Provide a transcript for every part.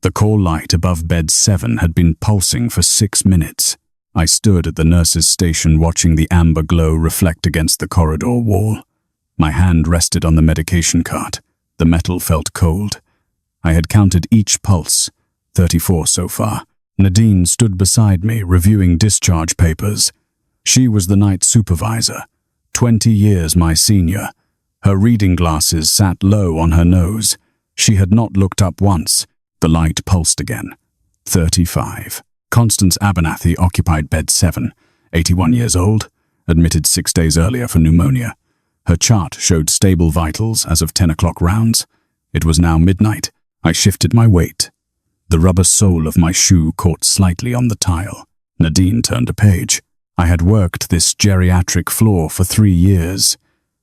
The call light above bed 7 had been pulsing for 6 minutes. I stood at the nurse's station watching the amber glow reflect against the corridor wall. My hand rested on the medication cart. The metal felt cold. I had counted each pulse, 34 so far. Nadine stood beside me, reviewing discharge papers. She was the night supervisor, 20 years my senior. Her reading glasses sat low on her nose. She had not looked up once. The light pulsed again. 35. Constance Abernathy occupied bed 7, 81 years old, admitted 6 days earlier for pneumonia. Her chart showed stable vitals as of 10 o'clock rounds. It was now midnight. I shifted my weight. The rubber sole of my shoe caught slightly on the tile. Nadine turned a page. I had worked this geriatric floor for 3 years.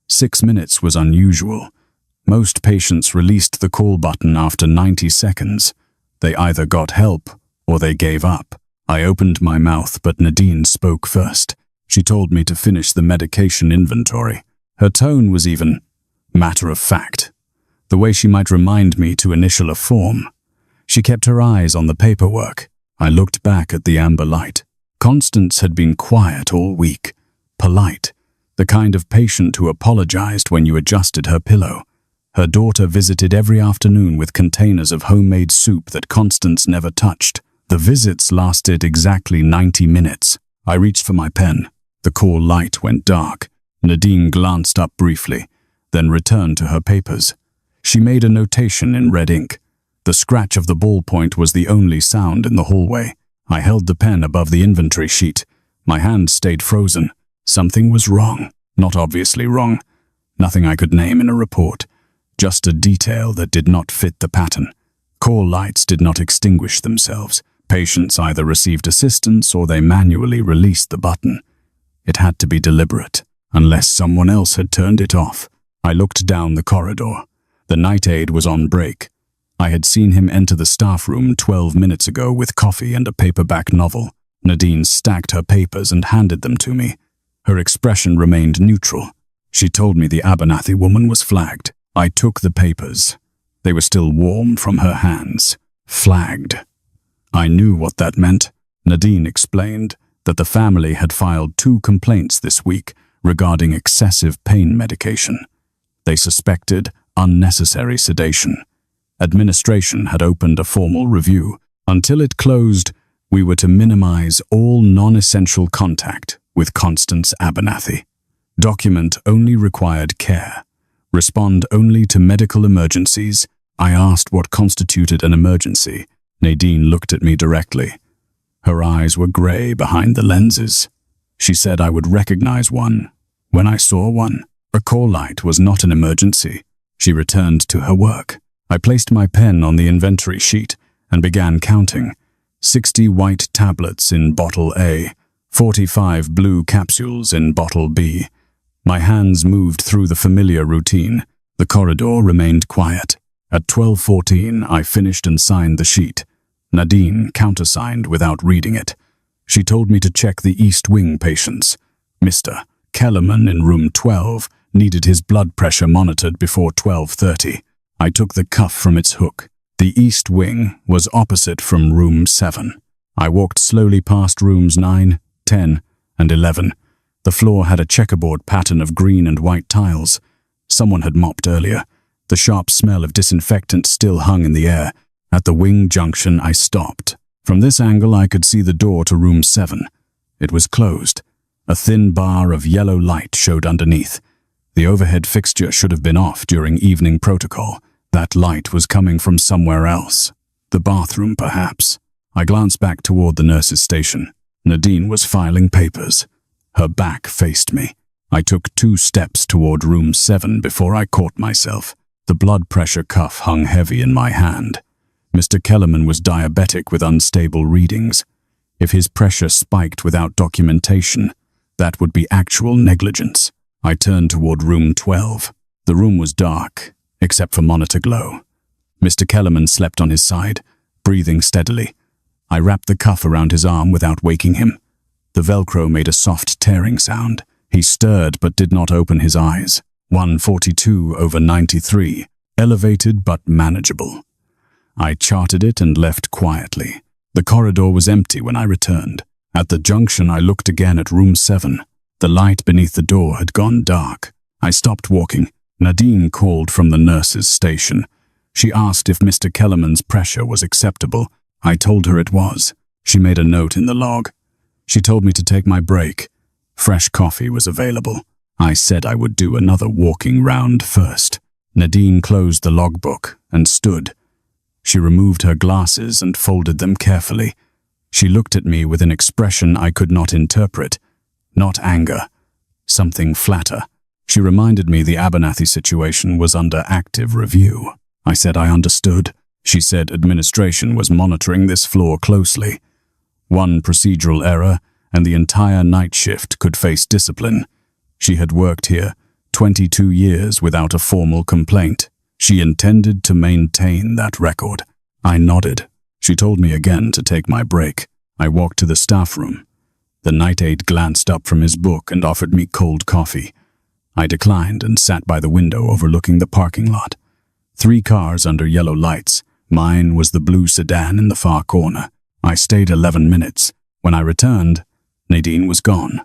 6 minutes was unusual. Most patients released the call button after 90 seconds. They either got help or they gave up. I opened my mouth, but Nadine spoke first. She told me to finish the medication inventory. Her tone was even matter-of-fact, the way she might remind me to initial a form. She kept her eyes on the paperwork. I looked back at the amber light. Constance had been quiet all week, polite, the kind of patient who apologized when you adjusted her pillow. Her daughter visited every afternoon with containers of homemade soup that Constance never touched. The visits lasted exactly 90 minutes. I reached for my pen. The call light went dark. Nadine glanced up briefly, then returned to her papers. She made a notation in red ink. The scratch of the ballpoint was the only sound in the hallway. I held the pen above the inventory sheet. My hand stayed frozen. Something was wrong. Not obviously wrong. Nothing I could name in a report. Just a detail that did not fit the pattern. Call lights did not extinguish themselves. Patients either received assistance or they manually released the button. It had to be deliberate, unless someone else had turned it off. I looked down the corridor. The night aide was on break. I had seen him enter the staff room 12 minutes ago with coffee and a paperback novel. Nadine stacked her papers and handed them to me. Her expression remained neutral. She told me the Abernathy woman was flagged. I took the papers. They were still warm from her hands. Flagged. I knew what that meant. Nadine explained that the family had filed 2 complaints this week regarding excessive pain medication. They suspected unnecessary sedation. Administration had opened a formal review. Until it closed, we were to minimize all non-essential contact with Constance Abernathy. Document only required care. Respond only to medical emergencies. I asked what constituted an emergency. Nadine looked at me directly. Her eyes were gray behind the lenses. She said I would recognize one when I saw one. A call light was not an emergency. She returned to her work. I placed my pen on the inventory sheet and began counting. 60 white tablets in bottle A, 45 blue capsules in bottle B. My hands moved through the familiar routine. The corridor remained quiet. At 12:14, I finished and signed the sheet. Nadine countersigned without reading it. She told me to check the East Wing patients. Mr. Kellerman in room 12 needed his blood pressure monitored before 12:30. I took the cuff from its hook. The East Wing was opposite from room 7. I walked slowly past rooms 9, 10, and 11. The floor had a checkerboard pattern of green and white tiles. Someone had mopped earlier. The sharp smell of disinfectant still hung in the air. At the wing junction, I stopped. From this angle, I could see the door to room 7. It was closed. A thin bar of yellow light showed underneath. The overhead fixture should have been off during evening protocol. That light was coming from somewhere else. The bathroom, perhaps. I glanced back toward the nurse's station. Nadine was filing papers. Her back faced me. I took 2 steps toward room 7 before I caught myself. The blood pressure cuff hung heavy in my hand. Mr. Kellerman was diabetic with unstable readings. If his pressure spiked without documentation, that would be actual negligence. I turned toward room 12. The room was dark, except for monitor glow. Mr. Kellerman slept on his side, breathing steadily. I wrapped the cuff around his arm without waking him. The Velcro made a soft tearing sound. He stirred but did not open his eyes. 142/93, elevated but manageable. I charted it and left quietly. The corridor was empty when I returned. At the junction, I looked again at room 7. The light beneath the door had gone dark. I stopped walking. Nadine called from the nurse's station. She asked if Mr. Kellerman's pressure was acceptable. I told her it was. She made a note in the log. She told me to take my break. Fresh coffee was available. I said I would do another walking round first. Nadine closed the logbook and stood. She removed her glasses and folded them carefully. She looked at me with an expression I could not interpret. Not anger. Something flatter. She reminded me the Abernathy situation was under active review. I said I understood. She said administration was monitoring this floor closely. One procedural error, and the entire night shift could face discipline. She had worked here 22 years without a formal complaint. She intended to maintain that record. I nodded. She told me again to take my break. I walked to the staff room. The night aide glanced up from his book and offered me cold coffee. I declined and sat by the window overlooking the parking lot. 3 cars under yellow lights. Mine was the blue sedan in the far corner. I stayed 11 minutes. When I returned, Nadine was gone.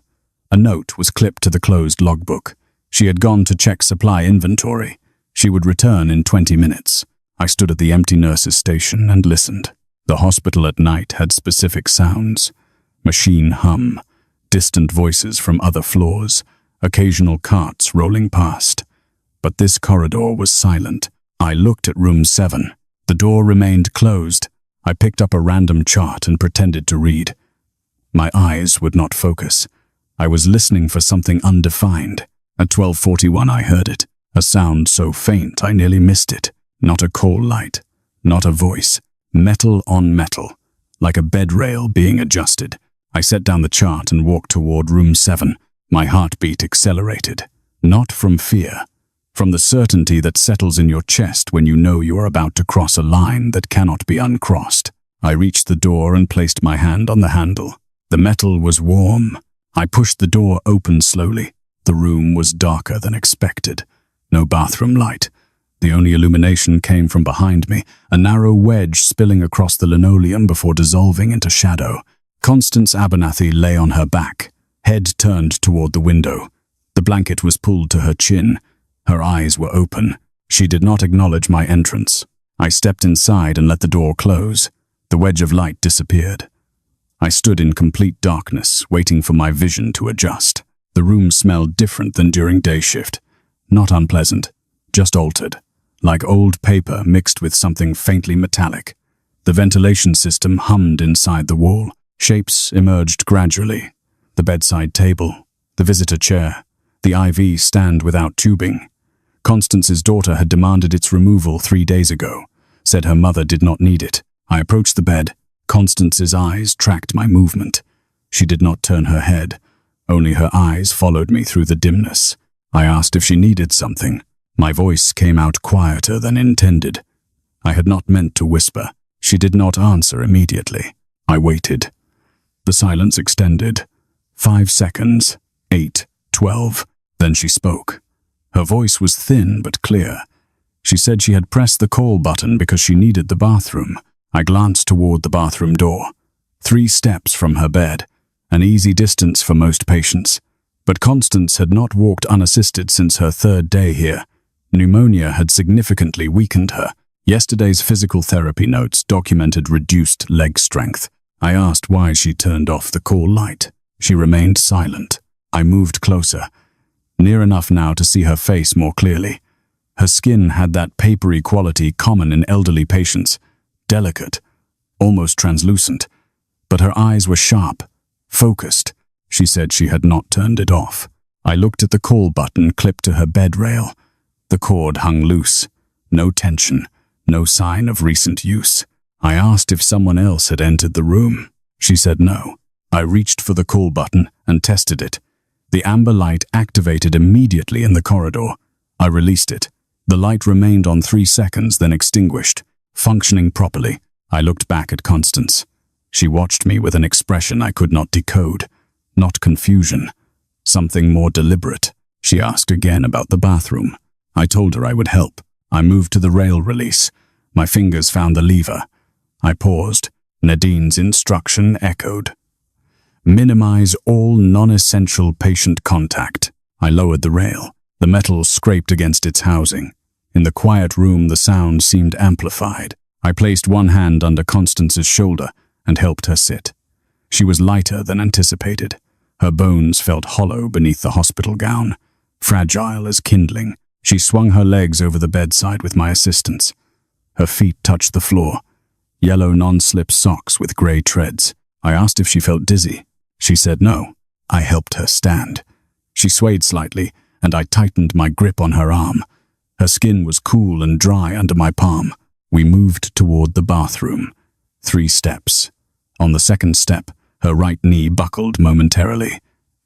A note was clipped to the closed logbook. She had gone to check supply inventory. She would return in 20 minutes. I stood at the empty nurse's station and listened. The hospital at night had specific sounds. Machine hum, distant voices from other floors, occasional carts rolling past. But this corridor was silent. I looked at room 7. The door remained closed. I picked up a random chart and pretended to read. My eyes would not focus. I was listening for something undefined. At 12:41 I heard it, a sound so faint I nearly missed it. Not a call light, not a voice. Metal on metal, like a bed rail being adjusted. I set down the chart and walked toward room 7. My heartbeat accelerated, not from fear, from the certainty that settles in your chest when you know you are about to cross a line that cannot be uncrossed. I reached the door and placed my hand on the handle. The metal was warm. I pushed the door open slowly. The room was darker than expected. No bathroom light. The only illumination came from behind me, a narrow wedge spilling across the linoleum before dissolving into shadow. Constance Abernathy lay on her back, head turned toward the window. The blanket was pulled to her chin. Her eyes were open. She did not acknowledge my entrance. I stepped inside and let the door close. The wedge of light disappeared. I stood in complete darkness, waiting for my vision to adjust. The room smelled different than during day shift. Not unpleasant, just altered, like old paper mixed with something faintly metallic. The ventilation system hummed inside the wall. Shapes emerged gradually. The bedside table, the visitor chair, the IV stand without tubing. Constance's daughter had demanded its removal 3 days ago, said her mother did not need it. I approached the bed. Constance's eyes tracked my movement. She did not turn her head. Only her eyes followed me through the dimness. I asked if she needed something. My voice came out quieter than intended. I had not meant to whisper. She did not answer immediately. I waited. The silence extended. 5 seconds. 8, 12. Then she spoke. Her voice was thin but clear. She said she had pressed the call button because she needed the bathroom. I glanced toward the bathroom door. 3 steps from her bed, an easy distance for most patients. But Constance had not walked unassisted since her 3rd day here. Pneumonia had significantly weakened her. Yesterday's physical therapy notes documented reduced leg strength. I asked why she turned off the call light. She remained silent. I moved closer, near enough now to see her face more clearly. Her skin had that papery quality common in elderly patients, delicate, almost translucent. But her eyes were sharp, focused. She said she had not turned it off. I looked at the call button clipped to her bed rail. The cord hung loose. No tension, no sign of recent use. I asked if someone else had entered the room. She said no. I reached for the call button and tested it. The amber light activated immediately in the corridor. I released it. The light remained on 3 seconds, then extinguished, functioning properly. I looked back at Constance. She watched me with an expression I could not decode. Not confusion. Something more deliberate. She asked again about the bathroom. I told her I would help. I moved to the rail release. My fingers found the lever. I paused. Nadine's instruction echoed. Minimize all non-essential patient contact. I lowered the rail. The metal scraped against its housing. In the quiet room, the sound seemed amplified. I placed one hand under Constance's shoulder and helped her sit. She was lighter than anticipated. Her bones felt hollow beneath the hospital gown. Fragile as kindling, she swung her legs over the bedside with my assistance. Her feet touched the floor. Yellow non-slip socks with grey treads. I asked if she felt dizzy. She said no. I helped her stand. She swayed slightly, and I tightened my grip on her arm. Her skin was cool and dry under my palm. We moved toward the bathroom. 3 steps. On the second step, her right knee buckled momentarily.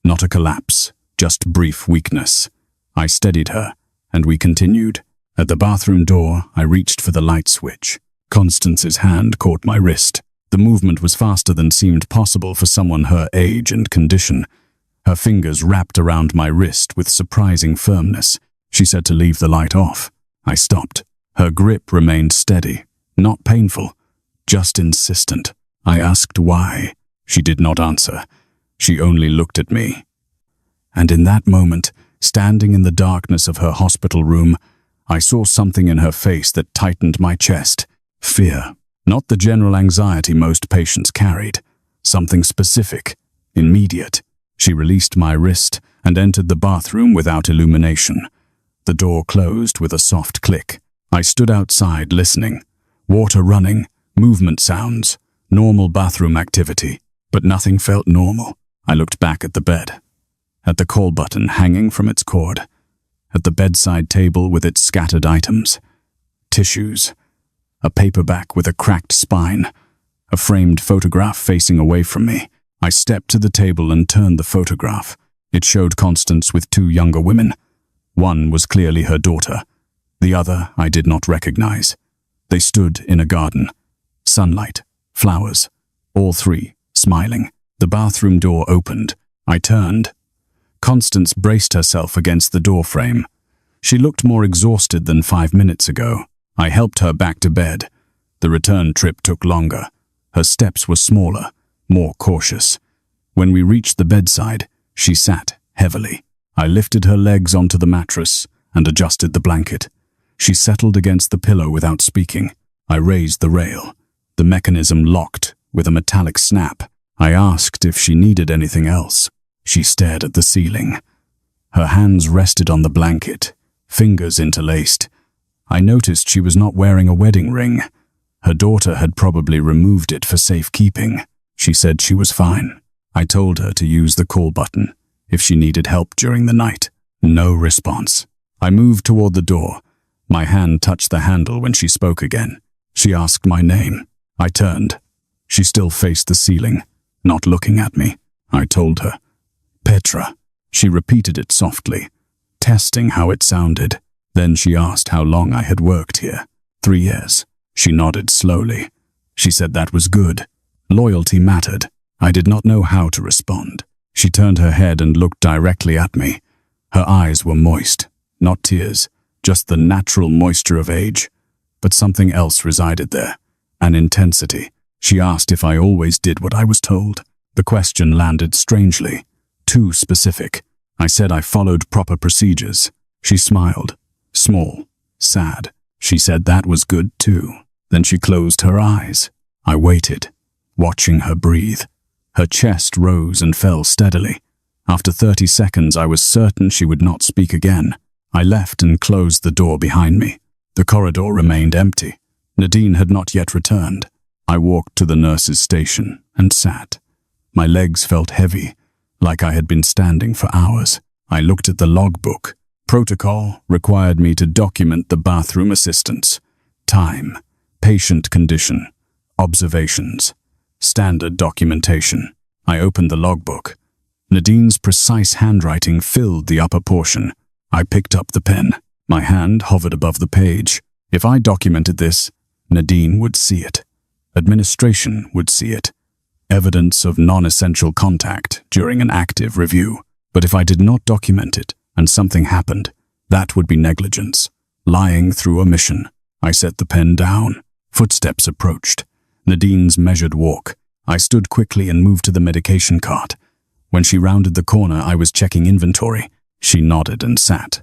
Not a collapse, just brief weakness. I steadied her, and we continued. At the bathroom door, I reached for the light switch. Constance's hand caught my wrist. The movement was faster than seemed possible for someone her age and condition. Her fingers wrapped around my wrist with surprising firmness. She said to leave the light off. I stopped. Her grip remained steady, not painful, just insistent. I asked why. She did not answer. She only looked at me. And in that moment, standing in the darkness of her hospital room, I saw something in her face that tightened my chest. Fear. Not the general anxiety most patients carried. Something specific, immediate. She released my wrist and entered the bathroom without illumination. The door closed with a soft click. I stood outside listening. Water running, movement sounds, normal bathroom activity. But nothing felt normal. I looked back at the bed, at the call button hanging from its cord, at the bedside table with its scattered items, tissues, a paperback with a cracked spine, a framed photograph facing away from me. I stepped to the table and turned the photograph. It showed Constance with 2 younger women. One was clearly her daughter. The other I did not recognize. They stood in a garden. Sunlight, flowers, all 3 smiling. The bathroom door opened. I turned. Constance braced herself against the doorframe. She looked more exhausted than 5 minutes ago. I helped her back to bed. The return trip took longer. Her steps were smaller, more cautious. When we reached the bedside, she sat heavily. I lifted her legs onto the mattress and adjusted the blanket. She settled against the pillow without speaking. I raised the rail. The mechanism locked with a metallic snap. I asked if she needed anything else. She stared at the ceiling. Her hands rested on the blanket, fingers interlaced. I noticed she was not wearing a wedding ring. Her daughter had probably removed it for safekeeping. She said she was fine. I told her to use the call button if she needed help during the night. No response. I moved toward the door. My hand touched the handle when she spoke again. She asked my name. I turned. She still faced the ceiling, not looking at me. I told her. Petra. She repeated it softly, testing how it sounded. Then she asked how long I had worked here. 3 years. She nodded slowly. She said that was good. Loyalty mattered. I did not know how to respond. She turned her head and looked directly at me. Her eyes were moist, not tears, just the natural moisture of age. But something else resided there, an intensity. She asked if I always did what I was told. The question landed strangely, too specific. I said I followed proper procedures. She smiled, small, sad. She said that was good too. Then she closed her eyes. I waited, watching her breathe. Her chest rose and fell steadily. After 30 seconds, I was certain she would not speak again. I left and closed the door behind me. The corridor remained empty. Nadine had not yet returned. I walked to the nurse's station and sat. My legs felt heavy, like I had been standing for hours. I looked at the logbook. Protocol required me to document the bathroom assistance, time, patient condition, observations, standard documentation. I opened the logbook. Nadine's precise handwriting filled the upper portion. I picked up the pen. My hand hovered above the page. If I documented this, Nadine would see it. Administration would see it. Evidence of non-essential contact during an active review. But if I did not document it, and something happened, that would be negligence, lying through omission. I set the pen down. Footsteps approached. Nadine's measured walk. I stood quickly and moved to the medication cart. When she rounded the corner, I was checking inventory. She nodded and sat.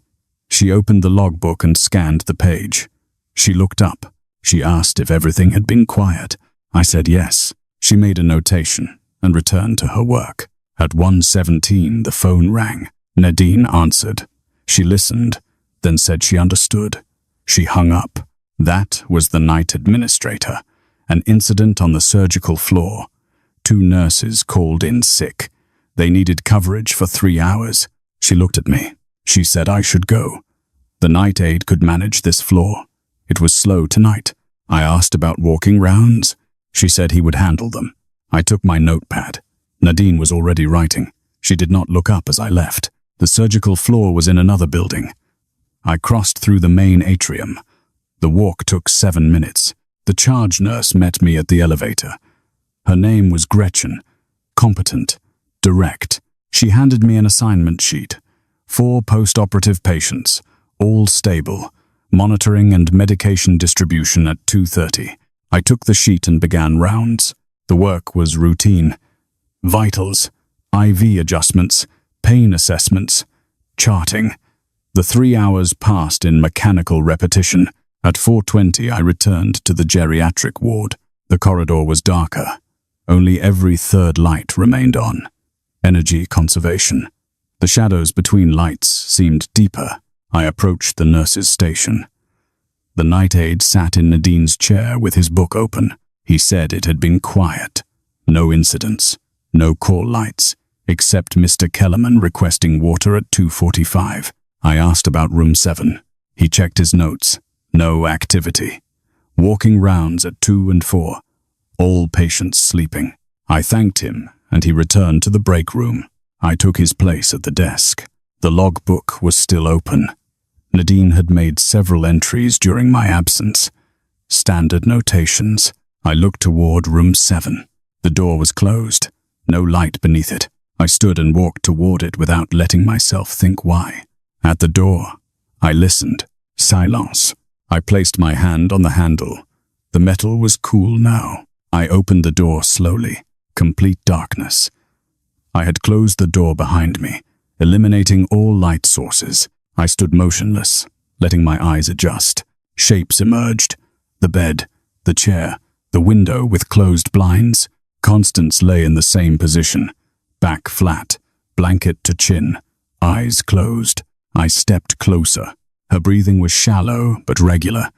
She opened the logbook and scanned the page. She looked up. She asked if everything had been quiet. I said yes. She made a notation and returned to her work. At 1:17, the phone rang. Nadine answered. She listened, then said she understood. She hung up. That was the night administrator. An incident on the surgical floor. 2 nurses called in sick. They needed coverage for 3 hours. She looked at me. She said I should go. The night aide could manage this floor. It was slow tonight. I asked about walking rounds. She said he would handle them. I took my notepad. Nadine was already writing. She did not look up as I left. The surgical floor was in another building. I crossed through the main atrium. The walk took 7 minutes. The charge nurse met me at the elevator. Her name was Gretchen. Competent. Direct. She handed me an assignment sheet. 4 post-operative patients, all stable. Monitoring and medication distribution at 2:30. I took the sheet and began rounds. The work was routine. Vitals, IV adjustments, pain assessments, charting. The 3 hours passed in mechanical repetition. At 4:20, I returned to the geriatric ward. The corridor was darker. Only every third light remained on. Energy conservation. The shadows between lights seemed deeper. I approached the nurse's station. The night aide sat in Nadine's chair with his book open. He said it had been quiet. No incidents. No call lights, except Mr. Kellerman requesting water at 2:45. I asked about room 7. He checked his notes. No activity. Walking rounds at 2 and 4. All patients sleeping. I thanked him, and he returned to the break room. I took his place at the desk. The logbook was still open. Nadine had made several entries during my absence. Standard notations. I looked toward room 7. The door was closed. No light beneath it. I stood and walked toward it without letting myself think why. At the door, I listened. Silence. I placed my hand on the handle. The metal was cool now. I opened the door slowly. Complete darkness. I had closed the door behind me, eliminating all light sources. I stood motionless, letting my eyes adjust. Shapes emerged. The bed, the chair, the window with closed blinds. Constance lay in the same position. Back flat, blanket to chin, eyes closed. I stepped closer. Her breathing was shallow but regular.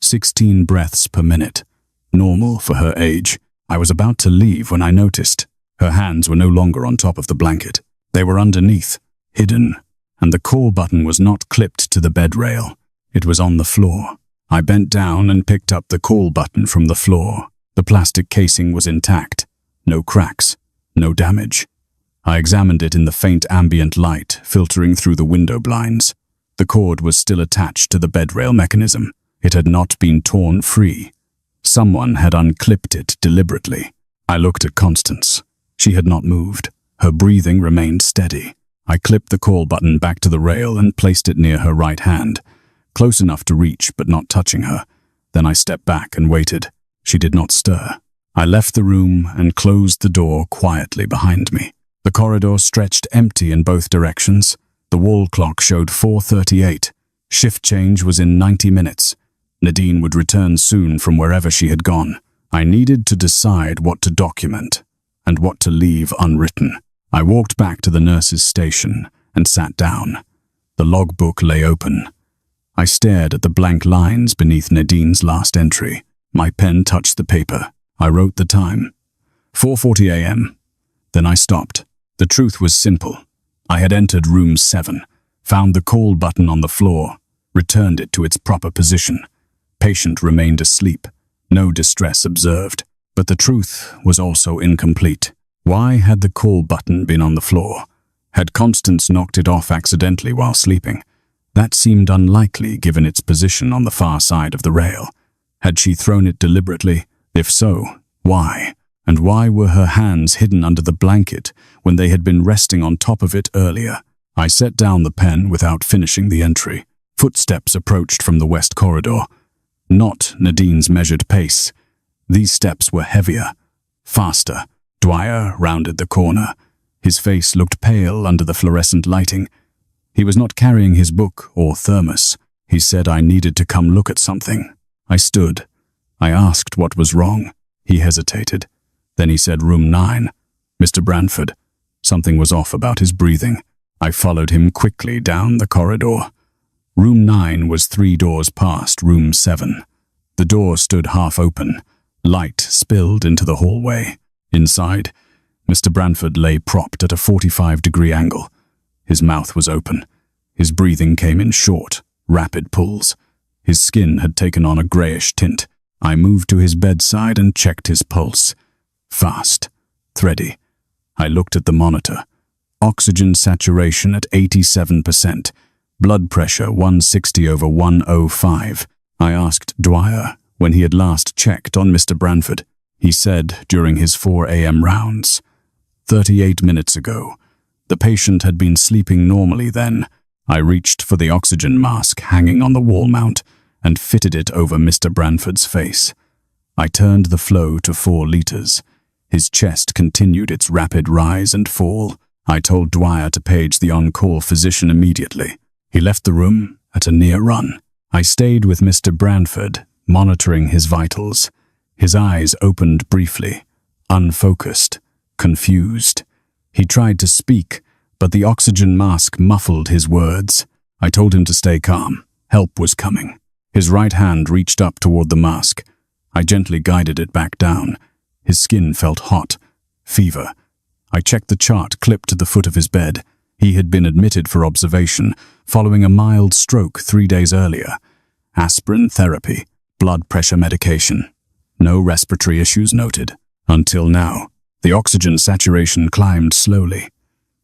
16 breaths per minute. Normal for her age. I was about to leave when I noticed. Her hands were no longer on top of the blanket. They were underneath, hidden, and the call button was not clipped to the bed rail. It was on the floor. I bent down and picked up the call button from the floor. The plastic casing was intact. No cracks, no damage. I examined it in the faint ambient light filtering through the window blinds. The cord was still attached to the bed rail mechanism. It had not been torn free. Someone had unclipped it deliberately. I looked at Constance. She had not moved. Her breathing remained steady. I clipped the call button back to the rail and placed it near her right hand, close enough to reach but not touching her. Then I stepped back and waited. She did not stir. I left the room and closed the door quietly behind me. The corridor stretched empty in both directions. The wall clock showed 4:38. Shift change was in 90 minutes. Nadine would return soon from wherever she had gone. I needed to decide what to document and what to leave unwritten. I walked back to the nurse's station and sat down. The logbook lay open. I stared at the blank lines beneath Nadine's last entry. My pen touched the paper. I wrote the time. 4:40 a.m. Then I stopped. The truth was simple. I had entered room 7, found the call button on the floor, returned it to its proper position. Patient remained asleep. No distress observed. But the truth was also incomplete. Why had the call button been on the floor? Had Constance knocked it off accidentally while sleeping? That seemed unlikely given its position on the far side of the rail. Had she thrown it deliberately? If so, why? And why were her hands hidden under the blanket when they had been resting on top of it earlier? I set down the pen without finishing the entry. Footsteps approached from the west corridor. not Nadine's measured pace. These steps were heavier, faster. Dwyer rounded the corner. His face looked pale under the fluorescent lighting. He was not carrying his book or thermos. He said I needed to come look at something. I stood. I asked what was wrong. He hesitated. Then he said, "Room 9. Mr. Branford." Something was off about his breathing. I followed him quickly down the corridor. Room 9 was 3 doors past room 7. The door stood half open. Light spilled into the hallway. Inside, Mr. Branford lay propped at a 45-degree angle. His mouth was open. His breathing came in short, rapid pulls. His skin had taken on a grayish tint. I moved to his bedside and checked his pulse. Fast, thready. I looked at the monitor. Oxygen saturation at 87%. Blood pressure 160/105. I asked Dwyer when he had last checked on Mr. Branford. He said during his 4 a.m. rounds. 38 minutes ago. The patient had been sleeping normally then. I reached for the oxygen mask hanging on the wall mount and fitted it over Mr. Branford's face. I turned the flow to 4 liters. His chest continued its rapid rise and fall. I told Dwyer to page the on-call physician immediately. He left the room at a near run. I stayed with Mr. Branford, monitoring his vitals. His eyes opened briefly, unfocused, confused. He tried to speak, but the oxygen mask muffled his words. I told him to stay calm. Help was coming. His right hand reached up toward the mask. I gently guided it back down. His skin felt hot. Fever. I checked the chart clipped to the foot of his bed. He had been admitted for observation following a mild stroke 3 days earlier. Aspirin therapy, blood pressure medication. No respiratory issues noted. Until now, the oxygen saturation climbed slowly.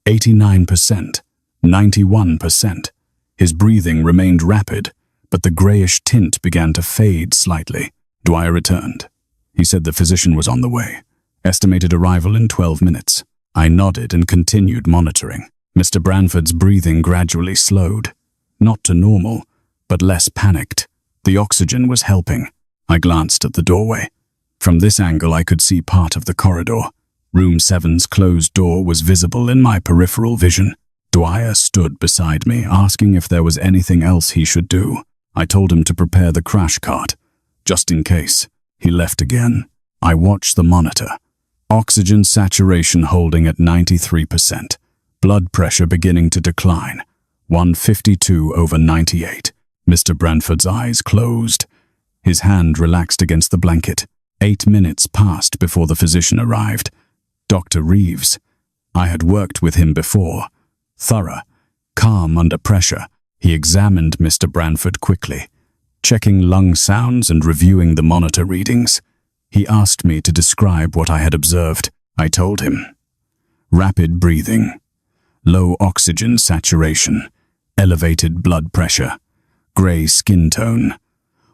89%, 91%. His breathing remained rapid, but the grayish tint began to fade slightly. Dwyer returned. He said the physician was on the way. Estimated arrival in 12 minutes. I nodded and continued monitoring. Mr. Branford's breathing gradually slowed. Not to normal, but less panicked. The oxygen was helping. I glanced at the doorway. From this angle, I could see part of the corridor. Room 7's closed door was visible in my peripheral vision. Dwyer stood beside me, asking if there was anything else he should do. I told him to prepare the crash cart, just in case. He left again. I watched the monitor. Oxygen saturation holding at 93%. Blood pressure beginning to decline. 152/98. Mr. Branford's eyes closed. His hand relaxed against the blanket. 8 minutes passed before the physician arrived. Dr. Reeves. I had worked with him before. Thorough, calm under pressure. He examined Mr. Branford quickly, checking lung sounds and reviewing the monitor readings. He asked me to describe what I had observed. I told him. Rapid breathing, low oxygen saturation, elevated blood pressure, gray skin tone.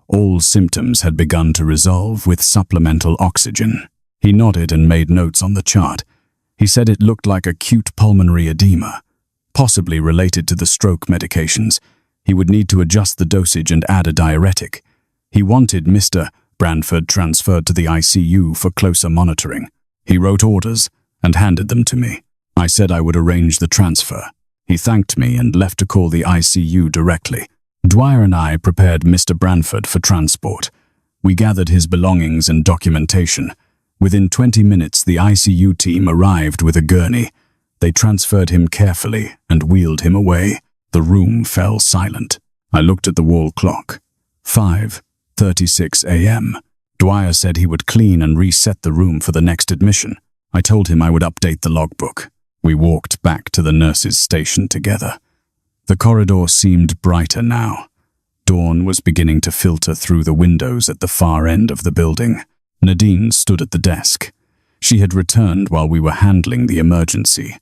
All symptoms had begun to resolve with supplemental oxygen. He nodded and made notes on the chart. He said it looked like acute pulmonary edema, possibly related to the stroke medications. He would need to adjust the dosage and add a diuretic. He wanted Mr. Branford transferred to the ICU for closer monitoring. He wrote orders and handed them to me. I said I would arrange the transfer. He thanked me and left to call the ICU directly. Dwyer and I prepared Mr. Branford for transport. We gathered his belongings and documentation. Within 20 minutes, the ICU team arrived with a gurney. They transferred him carefully and wheeled him away. The room fell silent. I looked at the wall clock. 5:36 a.m. Dwyer said he would clean and reset the room for the next admission. I told him I would update the logbook. We walked back to the nurses' station together. The corridor seemed brighter now. Dawn was beginning to filter through the windows at the far end of the building. Nadine stood at the desk. She had returned while we were handling the emergency.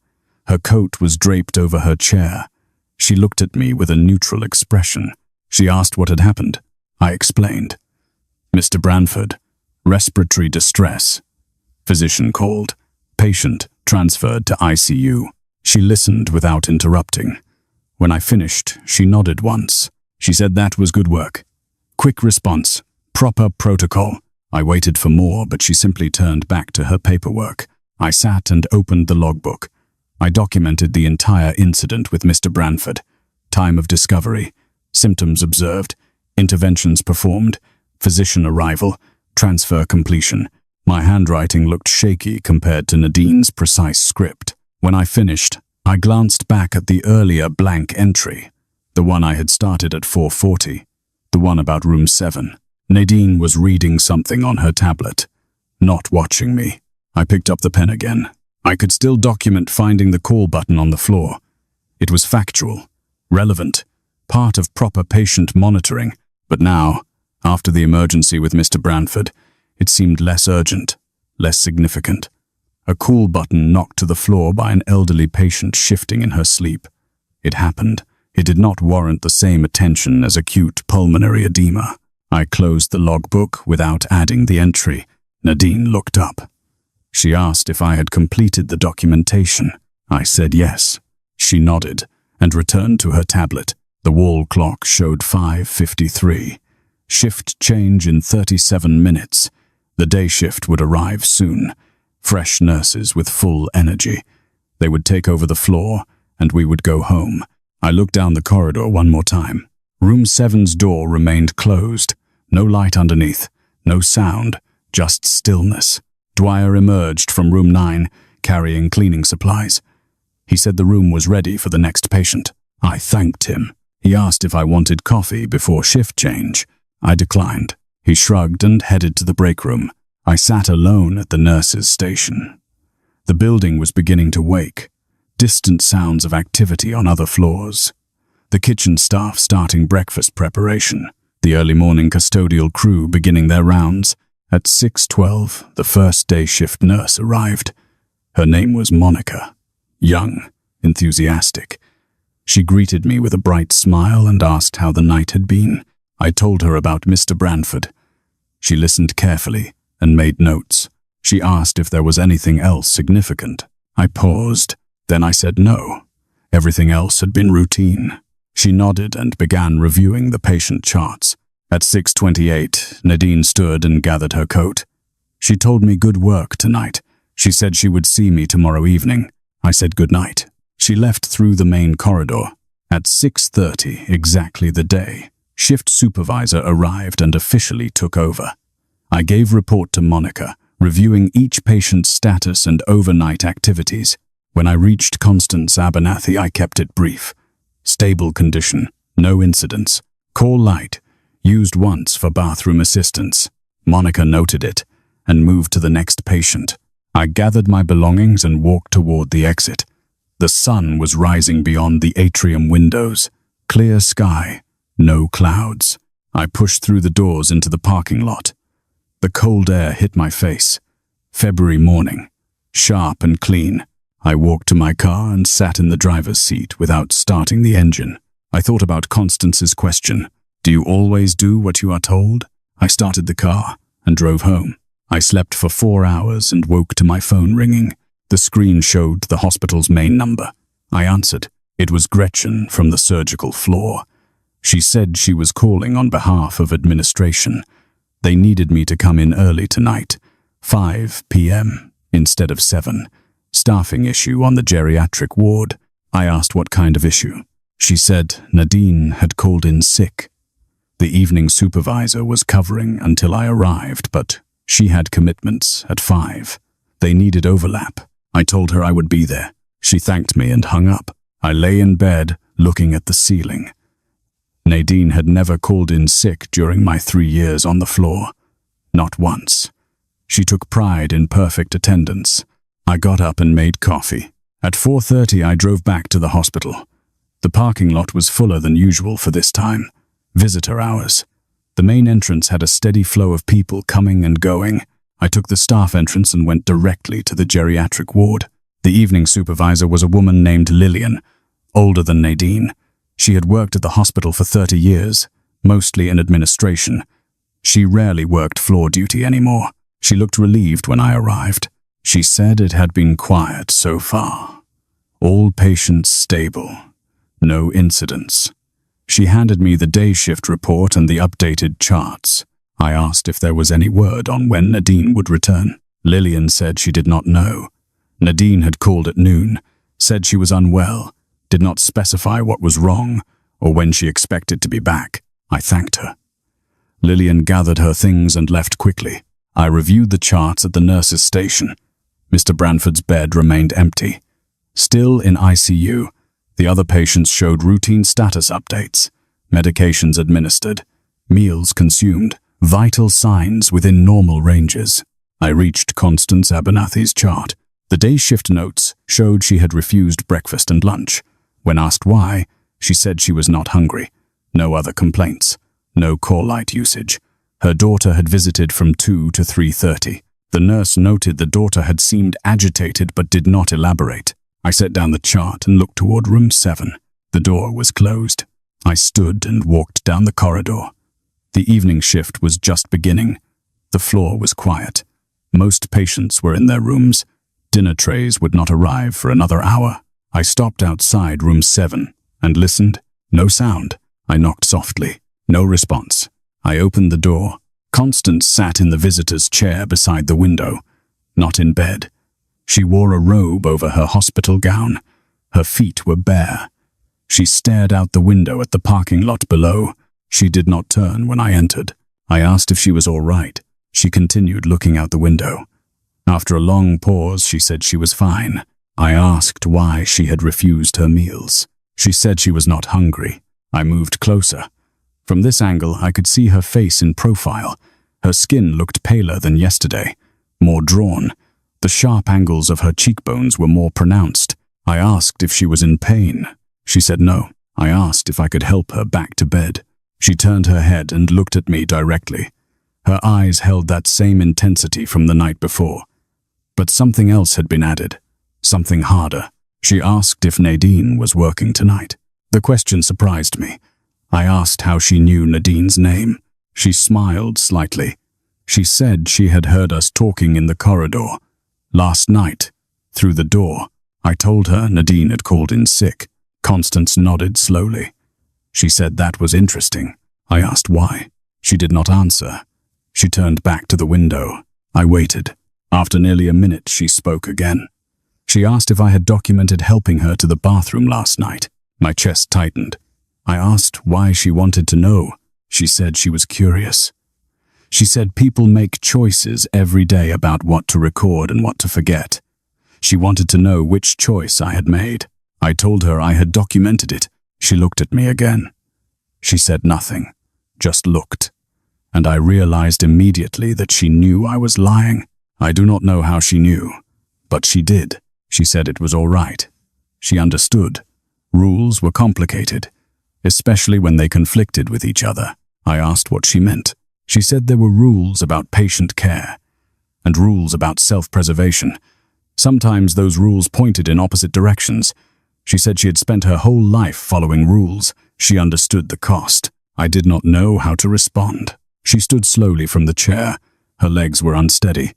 Her coat was draped over her chair. She looked at me with a neutral expression. She asked what had happened. I explained. Mr. Branford, respiratory distress. Physician called. Patient transferred to ICU. She listened without interrupting. When I finished, she nodded once. She said that was good work. Quick response. Proper protocol. I waited for more, but she simply turned back to her paperwork. I sat and opened the logbook. I documented the entire incident with Mr. Branford. Time of discovery, symptoms observed, interventions performed, physician arrival, transfer completion. My handwriting looked shaky compared to Nadine's precise script. When I finished, I glanced back at the earlier blank entry, the one I had started at 4:40, the one about room 7. Nadine was reading something on her tablet, not watching me. I picked up the pen again. I could still document finding the call button on the floor. It was factual, relevant, part of proper patient monitoring. But now, after the emergency with Mr. Branford, it seemed less urgent, less significant. A call button knocked to the floor by an elderly patient shifting in her sleep. It happened. It did not warrant the same attention as acute pulmonary edema. I closed the logbook without adding the entry. Nadine looked up. She asked if I had completed the documentation. I said yes. She nodded and returned to her tablet. The wall clock showed 5:53. Shift change in 37 minutes. The day shift would arrive soon. Fresh nurses with full energy. They would take over the floor, and we would go home. I looked down the corridor one more time. Room 7's door remained closed. No light underneath, no sound, just stillness. Dwyer emerged from room 9, carrying cleaning supplies. He said the room was ready for the next patient. I thanked him. He asked if I wanted coffee before shift change. I declined. He shrugged and headed to the break room. I sat alone at the nurses' station. The building was beginning to wake. Distant sounds of activity on other floors. The kitchen staff starting breakfast preparation. The early morning custodial crew beginning their rounds. At 6:12, the first day shift nurse arrived. Her name was Monica. Young, enthusiastic. She greeted me with a bright smile and asked how the night had been. I told her about Mr. Branford. She listened carefully and made notes. She asked if there was anything else significant. I paused. Then I said no. Everything else had been routine. She nodded and began reviewing the patient charts. At 6:28, Nadine stood and gathered her coat. She told me good work tonight. She said she would see me tomorrow evening. I said good night. She left through the main corridor. At 6:30, exactly the day, shift supervisor arrived and officially took over. I gave report to Monica, reviewing each patient's status and overnight activities. When I reached Constance Abernathy, I kept it brief. Stable condition, no incidents. Call light, used once for bathroom assistance. Monica noted it and moved to the next patient. I gathered my belongings and walked toward the exit. The sun was rising beyond the atrium windows. Clear sky, no clouds. I pushed through the doors into the parking lot. The cold air hit my face. February morning, sharp and clean. I walked to my car and sat in the driver's seat without starting the engine. I thought about Constance's question. Do you always do what you are told? I started the car and drove home. I slept for 4 hours and woke to my phone ringing. The screen showed the hospital's main number. I answered. It was Gretchen from the surgical floor. She said she was calling on behalf of administration. They needed me to come in early tonight, 5 p.m. instead of 7. Staffing issue on the geriatric ward. I asked what kind of issue. She said Nadine had called in sick. The evening supervisor was covering until I arrived, but she had commitments at 5. They needed overlap. I told her I would be there. She thanked me and hung up. I lay in bed, looking at the ceiling. Nadine had never called in sick during my 3 years on the floor. Not once. She took pride in perfect attendance. I got up and made coffee. At 4:30, I drove back to the hospital. The parking lot was fuller than usual for this time. Visitor hours. The main entrance had a steady flow of people coming and going. I took the staff entrance and went directly to the geriatric ward. The evening supervisor was a woman named Lillian, older than Nadine. She had worked at the hospital for 30 years, mostly in administration. She rarely worked floor duty anymore. She looked relieved when I arrived. She said it had been quiet so far. All patients stable. No incidents. She handed me the day shift report and the updated charts. I asked if there was any word on when Nadine would return. Lillian said she did not know. Nadine had called at noon, said she was unwell, did not specify what was wrong or when she expected to be back. I thanked her. Lillian gathered her things and left quickly. I reviewed the charts at the nurse's station. Mr. Branford's bed remained empty. Still in ICU, the other patients showed routine status updates, medications administered, meals consumed, vital signs within normal ranges. I reached Constance Abernathy's chart. The day shift notes showed she had refused breakfast and lunch. When asked why, she said she was not hungry. No other complaints. No call light usage. Her daughter had visited from 2 to 3:30. The nurse noted the daughter had seemed agitated but did not elaborate. I set down the chart and looked toward room 7. The door was closed. I stood and walked down the corridor. The evening shift was just beginning. The floor was quiet. Most patients were in their rooms. Dinner trays would not arrive for another hour. I stopped outside room 7 and listened. No sound. I knocked softly. No response. I opened the door. Constance sat in the visitor's chair beside the window, not in bed. She wore a robe over her hospital gown. Her feet were bare. She stared out the window at the parking lot below. She did not turn when I entered. I asked if she was all right. She continued looking out the window. After a long pause, she said she was fine. I asked why she had refused her meals. She said she was not hungry. I moved closer. From this angle, I could see her face in profile. Her skin looked paler than yesterday, more drawn. The sharp angles of her cheekbones were more pronounced. I asked if she was in pain. She said no. I asked if I could help her back to bed. She turned her head and looked at me directly. Her eyes held that same intensity from the night before. But something else had been added. Something harder. She asked if Nadine was working tonight. The question surprised me. I asked how she knew Nadine's name. She smiled slightly. She said she had heard us talking in the corridor. Last night, through the door. I told her Nadine had called in sick. Constance nodded slowly. She said that was interesting. I asked why. She did not answer. She turned back to the window. I waited. After nearly a minute, she spoke again. She asked if I had documented helping her to the bathroom last night. My chest tightened. I asked why she wanted to know. She said she was curious. She said people make choices every day about what to record and what to forget. She wanted to know which choice I had made. I told her I had documented it. She looked at me again. She said nothing, just looked. And I realized immediately that she knew I was lying. I do not know how she knew, but she did. She said it was all right. She understood. Rules were complicated, especially when they conflicted with each other. I asked what she meant. She said there were rules about patient care and rules about self-preservation. Sometimes those rules pointed in opposite directions. She said she had spent her whole life following rules. She understood the cost. I did not know how to respond. She stood slowly from the chair. Her legs were unsteady.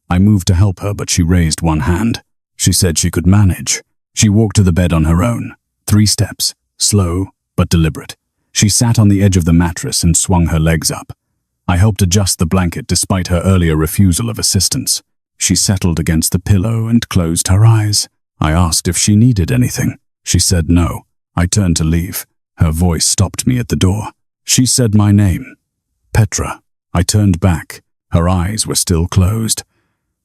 I moved to help her, but she raised one hand. She said she could manage. She walked to the bed on her own. 3 steps, slow but deliberate. She sat on the edge of the mattress and swung her legs up. I helped adjust the blanket despite her earlier refusal of assistance. She settled against the pillow and closed her eyes. I asked if she needed anything. She said no. I turned to leave. Her voice stopped me at the door. She said my name. Petra. I turned back. Her eyes were still closed.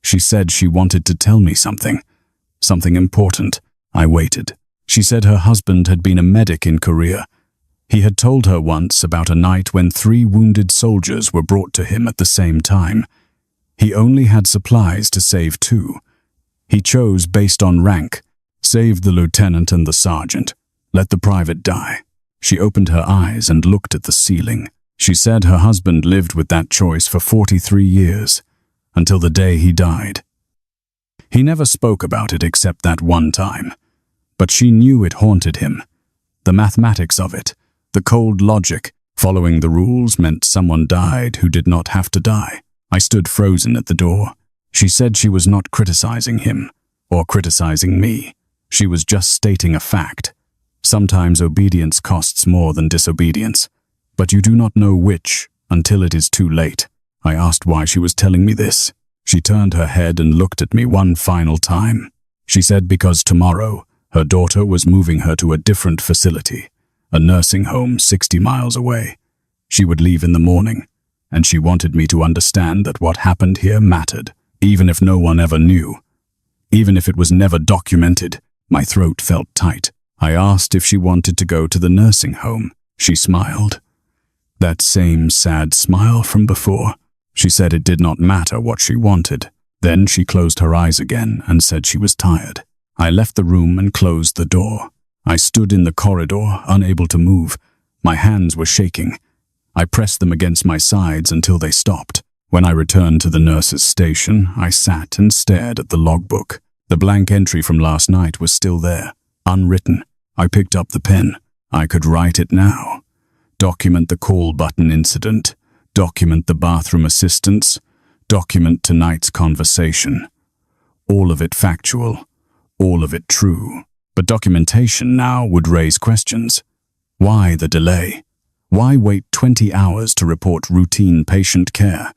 She said she wanted to tell me something. Something important. I waited. She said her husband had been a medic in Korea. He had told her once about a night when 3 wounded soldiers were brought to him at the same time. He only had supplies to save 2. He chose based on rank. Save the lieutenant and the sergeant. Let the private die. She opened her eyes and looked at the ceiling. She said her husband lived with that choice for 43 years, until the day he died. He never spoke about it except that one time. But she knew it haunted him. The mathematics of it, the cold logic, following the rules meant someone died who did not have to die. I stood frozen at the door. She said she was not criticizing him, or criticizing me. She was just stating a fact. Sometimes obedience costs more than disobedience, but you do not know which until it is too late. I asked why she was telling me this. She turned her head and looked at me one final time. She said because tomorrow, her daughter was moving her to a different facility, a nursing home 60 miles away. She would leave in the morning, and she wanted me to understand that what happened here mattered, even if no one ever knew. Even if it was never documented. My throat felt tight. I asked if she wanted to go to the nursing home. She smiled. That same sad smile from before. She said it did not matter what she wanted. Then she closed her eyes again and said she was tired. I left the room and closed the door. I stood in the corridor, unable to move. My hands were shaking. I pressed them against my sides until they stopped. When I returned to the nurse's station, I sat and stared at the logbook. The blank entry from last night was still there, unwritten. I picked up the pen. I could write it now. Document the call button incident. Document the bathroom assistance. Document tonight's conversation. All of it factual. All of it true. But documentation now would raise questions. Why the delay? Why wait 20 hours to report routine patient care?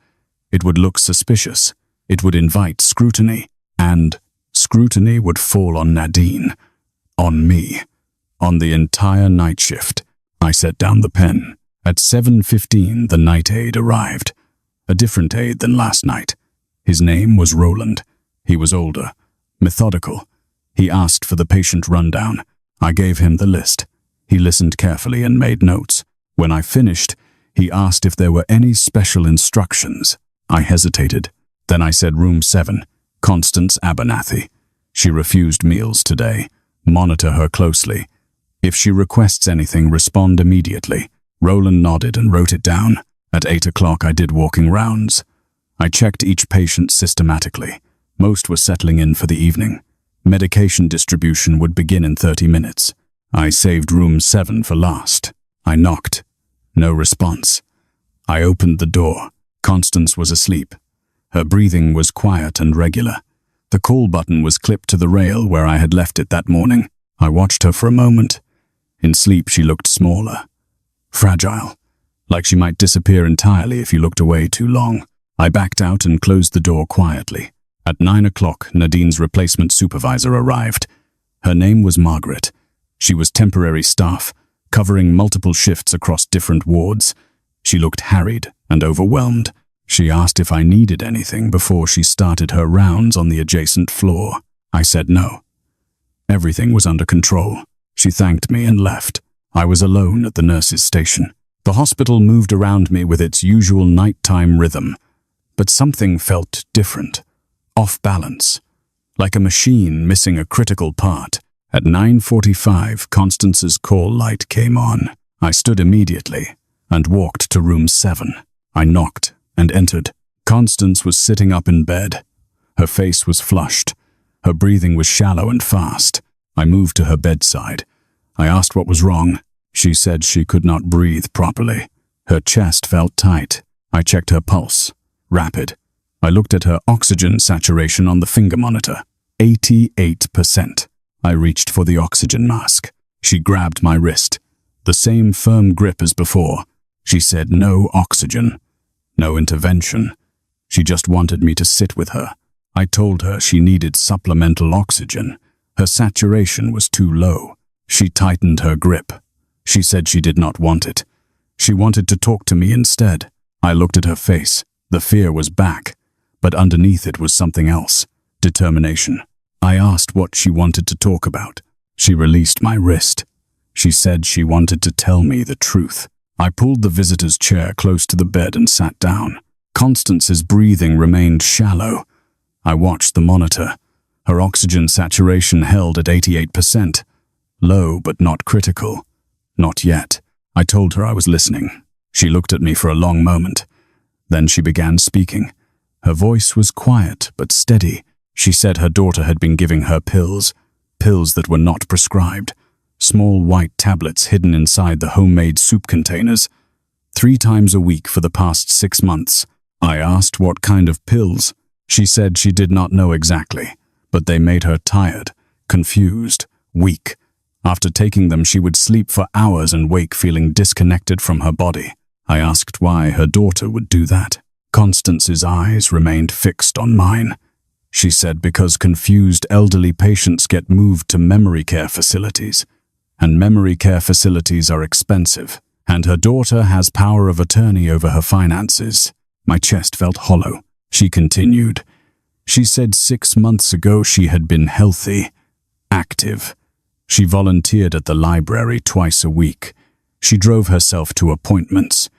It would look suspicious. It would invite scrutiny. And scrutiny would fall on Nadine. On me. On the entire night shift. I set down the pen. At 7:15, the night aide arrived. A different aide than last night. His name was Roland. He was older. Methodical. He asked for the patient rundown. I gave him the list. He listened carefully and made notes. When I finished, he asked if there were any special instructions. I hesitated. Then I said room 7, Constance Abernathy. She refused meals today. Monitor her closely. If she requests anything, respond immediately. Roland nodded and wrote it down. At 8 o'clock, I did walking rounds. I checked each patient systematically. Most were settling in for the evening. Medication distribution would begin in 30 minutes. I saved room 7 for last. I knocked. No response. I opened the door. Constance was asleep. Her breathing was quiet and regular. The call button was clipped to the rail where I had left it that morning. I watched her for a moment. In sleep, she looked smaller. Fragile. Like she might disappear entirely if you looked away too long. I backed out and closed the door quietly. At 9 o'clock, Nadine's replacement supervisor arrived. Her name was Margaret. She was temporary staff, covering multiple shifts across different wards. She looked harried and overwhelmed. She asked if I needed anything before she started her rounds on the adjacent floor. I said no. Everything was under control. She thanked me and left. I was alone at the nurse's station. The hospital moved around me with its usual nighttime rhythm, but something felt different, off balance, like a machine missing a critical part. At 9:45, Constance's call light came on. I stood immediately and walked to room 7. I knocked and entered. Constance was sitting up in bed. Her face was flushed. Her breathing was shallow and fast. I moved to her bedside. I asked what was wrong. She said she could not breathe properly. Her chest felt tight. I checked her pulse. Rapid. I looked at her oxygen saturation on the finger monitor. 88%. I reached for the oxygen mask. She grabbed my wrist. The same firm grip as before. She said no oxygen. No intervention. She just wanted me to sit with her. I told her she needed supplemental oxygen. Her saturation was too low. She tightened her grip. She said she did not want it. She wanted to talk to me instead. I looked at her face. The fear was back, but underneath it was something else. Determination. I asked what she wanted to talk about. She released my wrist. She said she wanted to tell me the truth. I pulled the visitor's chair close to the bed and sat down. Constance's breathing remained shallow. I watched the monitor. Her oxygen saturation held at 88%. Low, but not critical. Not yet. I told her I was listening. She looked at me for a long moment. Then she began speaking. Her voice was quiet, but steady. She said her daughter had been giving her pills that were not prescribed. Small white tablets hidden inside the homemade soup containers. 3 times a week for the past 6 months. I asked what kind of pills. She said she did not know exactly, but they made her tired, confused, weak. After taking them, she would sleep for hours and wake feeling disconnected from her body. I asked why her daughter would do that. Constance's eyes remained fixed on mine. She said because confused elderly patients get moved to memory care facilities, and memory care facilities are expensive, and her daughter has power of attorney over her finances. My chest felt hollow. She continued. She said 6 months ago she had been healthy, active. She volunteered at the library twice a week. She drove herself to appointments.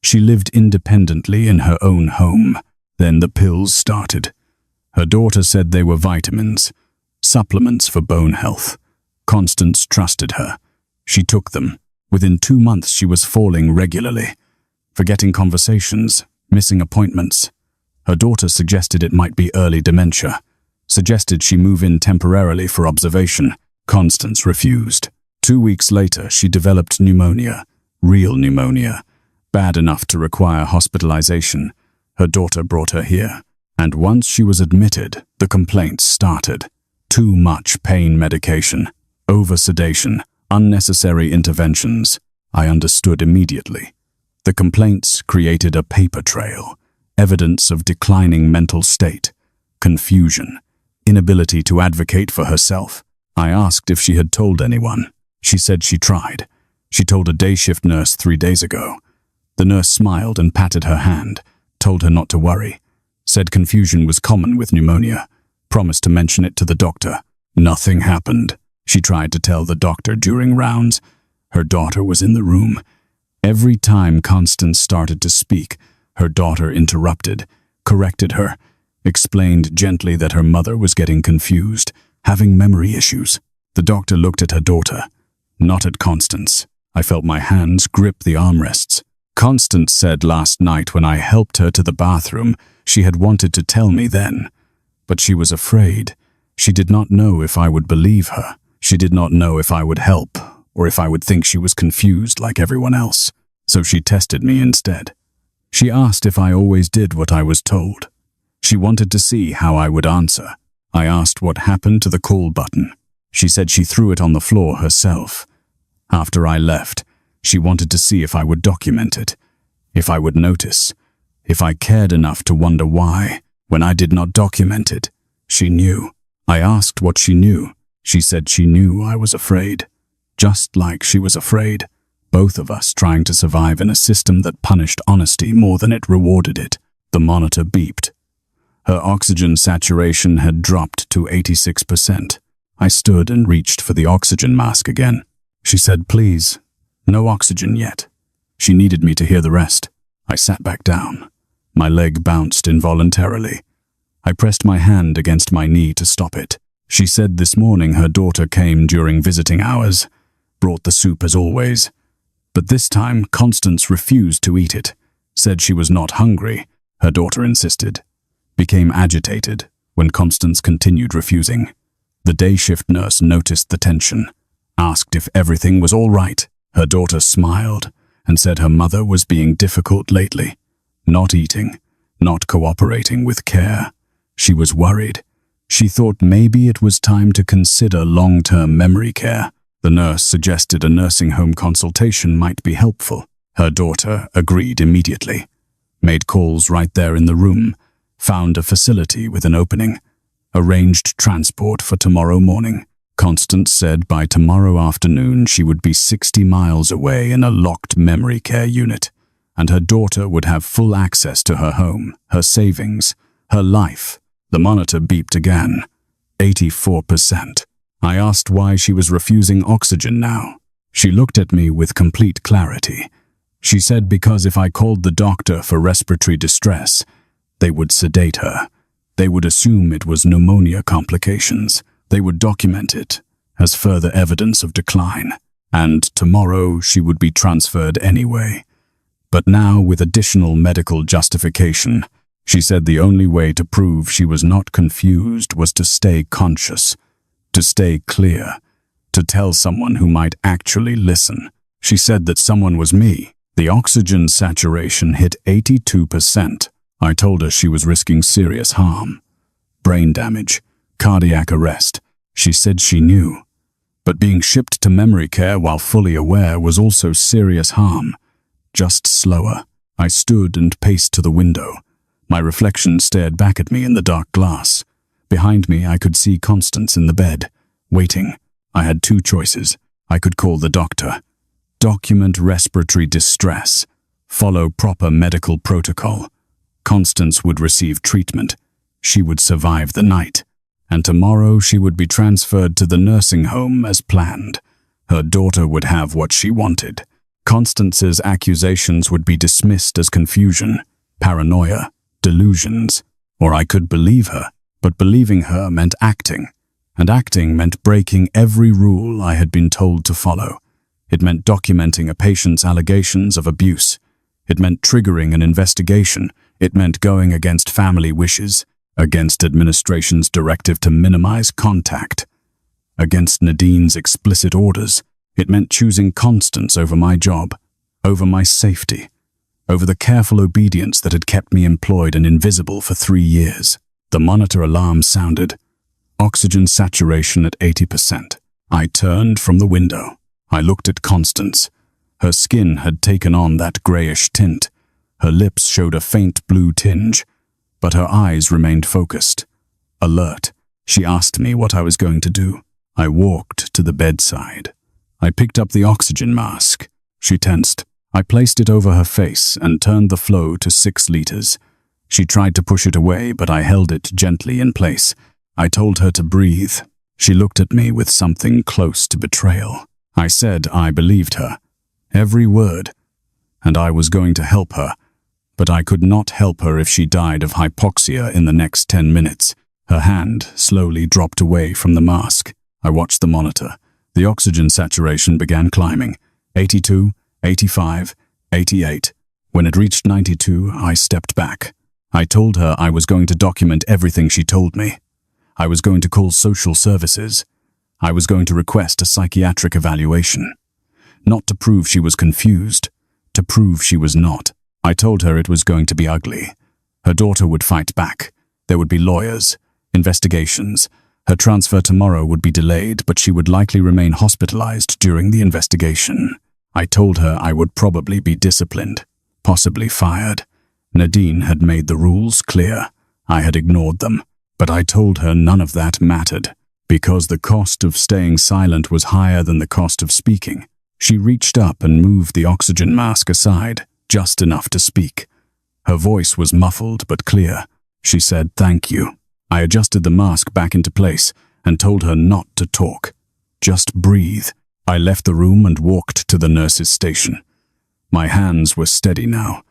She lived independently in her own home. Then the pills started. Her daughter said they were vitamins, supplements for bone health. Constance trusted her. She took them. Within 2 months she was falling regularly, forgetting conversations, missing appointments. Her daughter suggested it might be early dementia, suggested she move in temporarily for observation. Constance refused. 2 weeks later, she developed pneumonia, real pneumonia, bad enough to require hospitalization. Her daughter brought her here, and once she was admitted, the complaints started. Too much pain medication, over-sedation, unnecessary interventions. I understood immediately. The complaints created a paper trail, evidence of declining mental state, confusion, inability to advocate for herself. I asked if she had told anyone. She said she tried. She told a day shift nurse 3 days ago. The nurse smiled and patted her hand, told her not to worry, said confusion was common with pneumonia, promised to mention it to the doctor. Nothing happened. She tried to tell the doctor during rounds. Her daughter was in the room. Every time Constance started to speak, her daughter interrupted, corrected her, explained gently that her mother was getting confused, having memory issues. The doctor looked at her daughter, not at Constance. I felt my hands grip the armrests. Constance said last night when I helped her to the bathroom, she had wanted to tell me then. But she was afraid. She did not know if I would believe her. She did not know if I would help, or if I would think she was confused like everyone else. So she tested me instead. She asked if I always did what I was told. She wanted to see how I would answer. I asked what happened to the call button. She said she threw it on the floor herself. After I left, she wanted to see if I would document it, if I would notice, if I cared enough to wonder why. When I did not document it, she knew. I asked what she knew. She said she knew I was afraid. Just like she was afraid. Both of us trying to survive in a system that punished honesty more than it rewarded it. The monitor beeped. Her oxygen saturation had dropped to 86%. I stood and reached for the oxygen mask again. She said, "Please, no oxygen yet." She needed me to hear the rest. I sat back down. My leg bounced involuntarily. I pressed my hand against my knee to stop it. She said this morning her daughter came during visiting hours, brought the soup as always. But this time, Constance refused to eat it, said she was not hungry. Her daughter insisted. Became agitated when Constance continued refusing. The day shift nurse noticed the tension, asked if everything was all right. Her daughter smiled and said her mother was being difficult lately, not eating, not cooperating with care. She was worried. She thought maybe it was time to consider long-term memory care. The nurse suggested a nursing home consultation might be helpful. Her daughter agreed immediately, made calls right there in the room, found a facility with an opening, arranged transport for tomorrow morning. Constance said by tomorrow afternoon she would be 60 miles away in a locked memory care unit, and her daughter would have full access to her home, her savings, her life. The monitor beeped again. 84%. I asked why she was refusing oxygen now. She looked at me with complete clarity. She said because if I called the doctor for respiratory distress, they would sedate her. They would assume it was pneumonia complications. They would document it as further evidence of decline. And tomorrow she would be transferred anyway. But now with additional medical justification, she said the only way to prove she was not confused was to stay conscious, to stay clear, to tell someone who might actually listen. She said that someone was me. The oxygen saturation hit 82%. I told her she was risking serious harm. Brain damage, cardiac arrest. She said she knew. But being shipped to memory care while fully aware was also serious harm. just slower. I stood and paced to the window. My reflection stared back at me in the dark glass. Behind me, I could see Constance in the bed, waiting. I had two choices. I could call the doctor, document respiratory distress, follow proper medical protocol. Constance would receive treatment. She would survive the night, and tomorrow she would be transferred to the nursing home as planned. Her daughter would have what she wanted. Constance's accusations would be dismissed as confusion, paranoia, delusions, or I could believe her, but believing her meant acting, and acting meant breaking every rule I had been told to follow. It meant documenting a patient's allegations of abuse. It meant triggering an investigation. It meant going against family wishes, against administration's directive to minimize contact, against Nadine's explicit orders. It meant choosing Constance over my job, over my safety, over the careful obedience that had kept me employed and invisible for 3 years. The monitor alarm sounded. Oxygen saturation at 80%. I turned from the window. I looked at Constance. Her skin had taken on that grayish tint. Her lips showed a faint blue tinge, but her eyes remained focused, alert. She asked me what I was going to do. I walked to the bedside. I picked up the oxygen mask. She tensed. I placed it over her face and turned the flow to 6 liters. She tried to push it away, but I held it gently in place. I told her to breathe. She looked at me with something close to betrayal. I said I believed her, every word, and I was going to help her, but I could not help her if she died of hypoxia in the next 10 minutes. Her hand slowly dropped away from the mask. I watched the monitor. The oxygen saturation began climbing. 82, 85, 88. When it reached 92, I stepped back. I told her I was going to document everything she told me. I was going to call social services. I was going to request a psychiatric evaluation. Not to prove she was confused, to prove she was not. I told her it was going to be ugly. Her daughter would fight back. There would be lawyers, investigations. Her transfer tomorrow would be delayed, but she would likely remain hospitalized during the investigation. I told her I would probably be disciplined, possibly fired. Nadine had made the rules clear. I had ignored them, but I told her none of that mattered, because the cost of staying silent was higher than the cost of speaking. She reached up and moved the oxygen mask aside, just enough to speak. Her voice was muffled but clear. She said, "Thank you." I adjusted the mask back into place and told her not to talk. Just breathe. I left the room and walked to the nurse's station. My hands were steady now.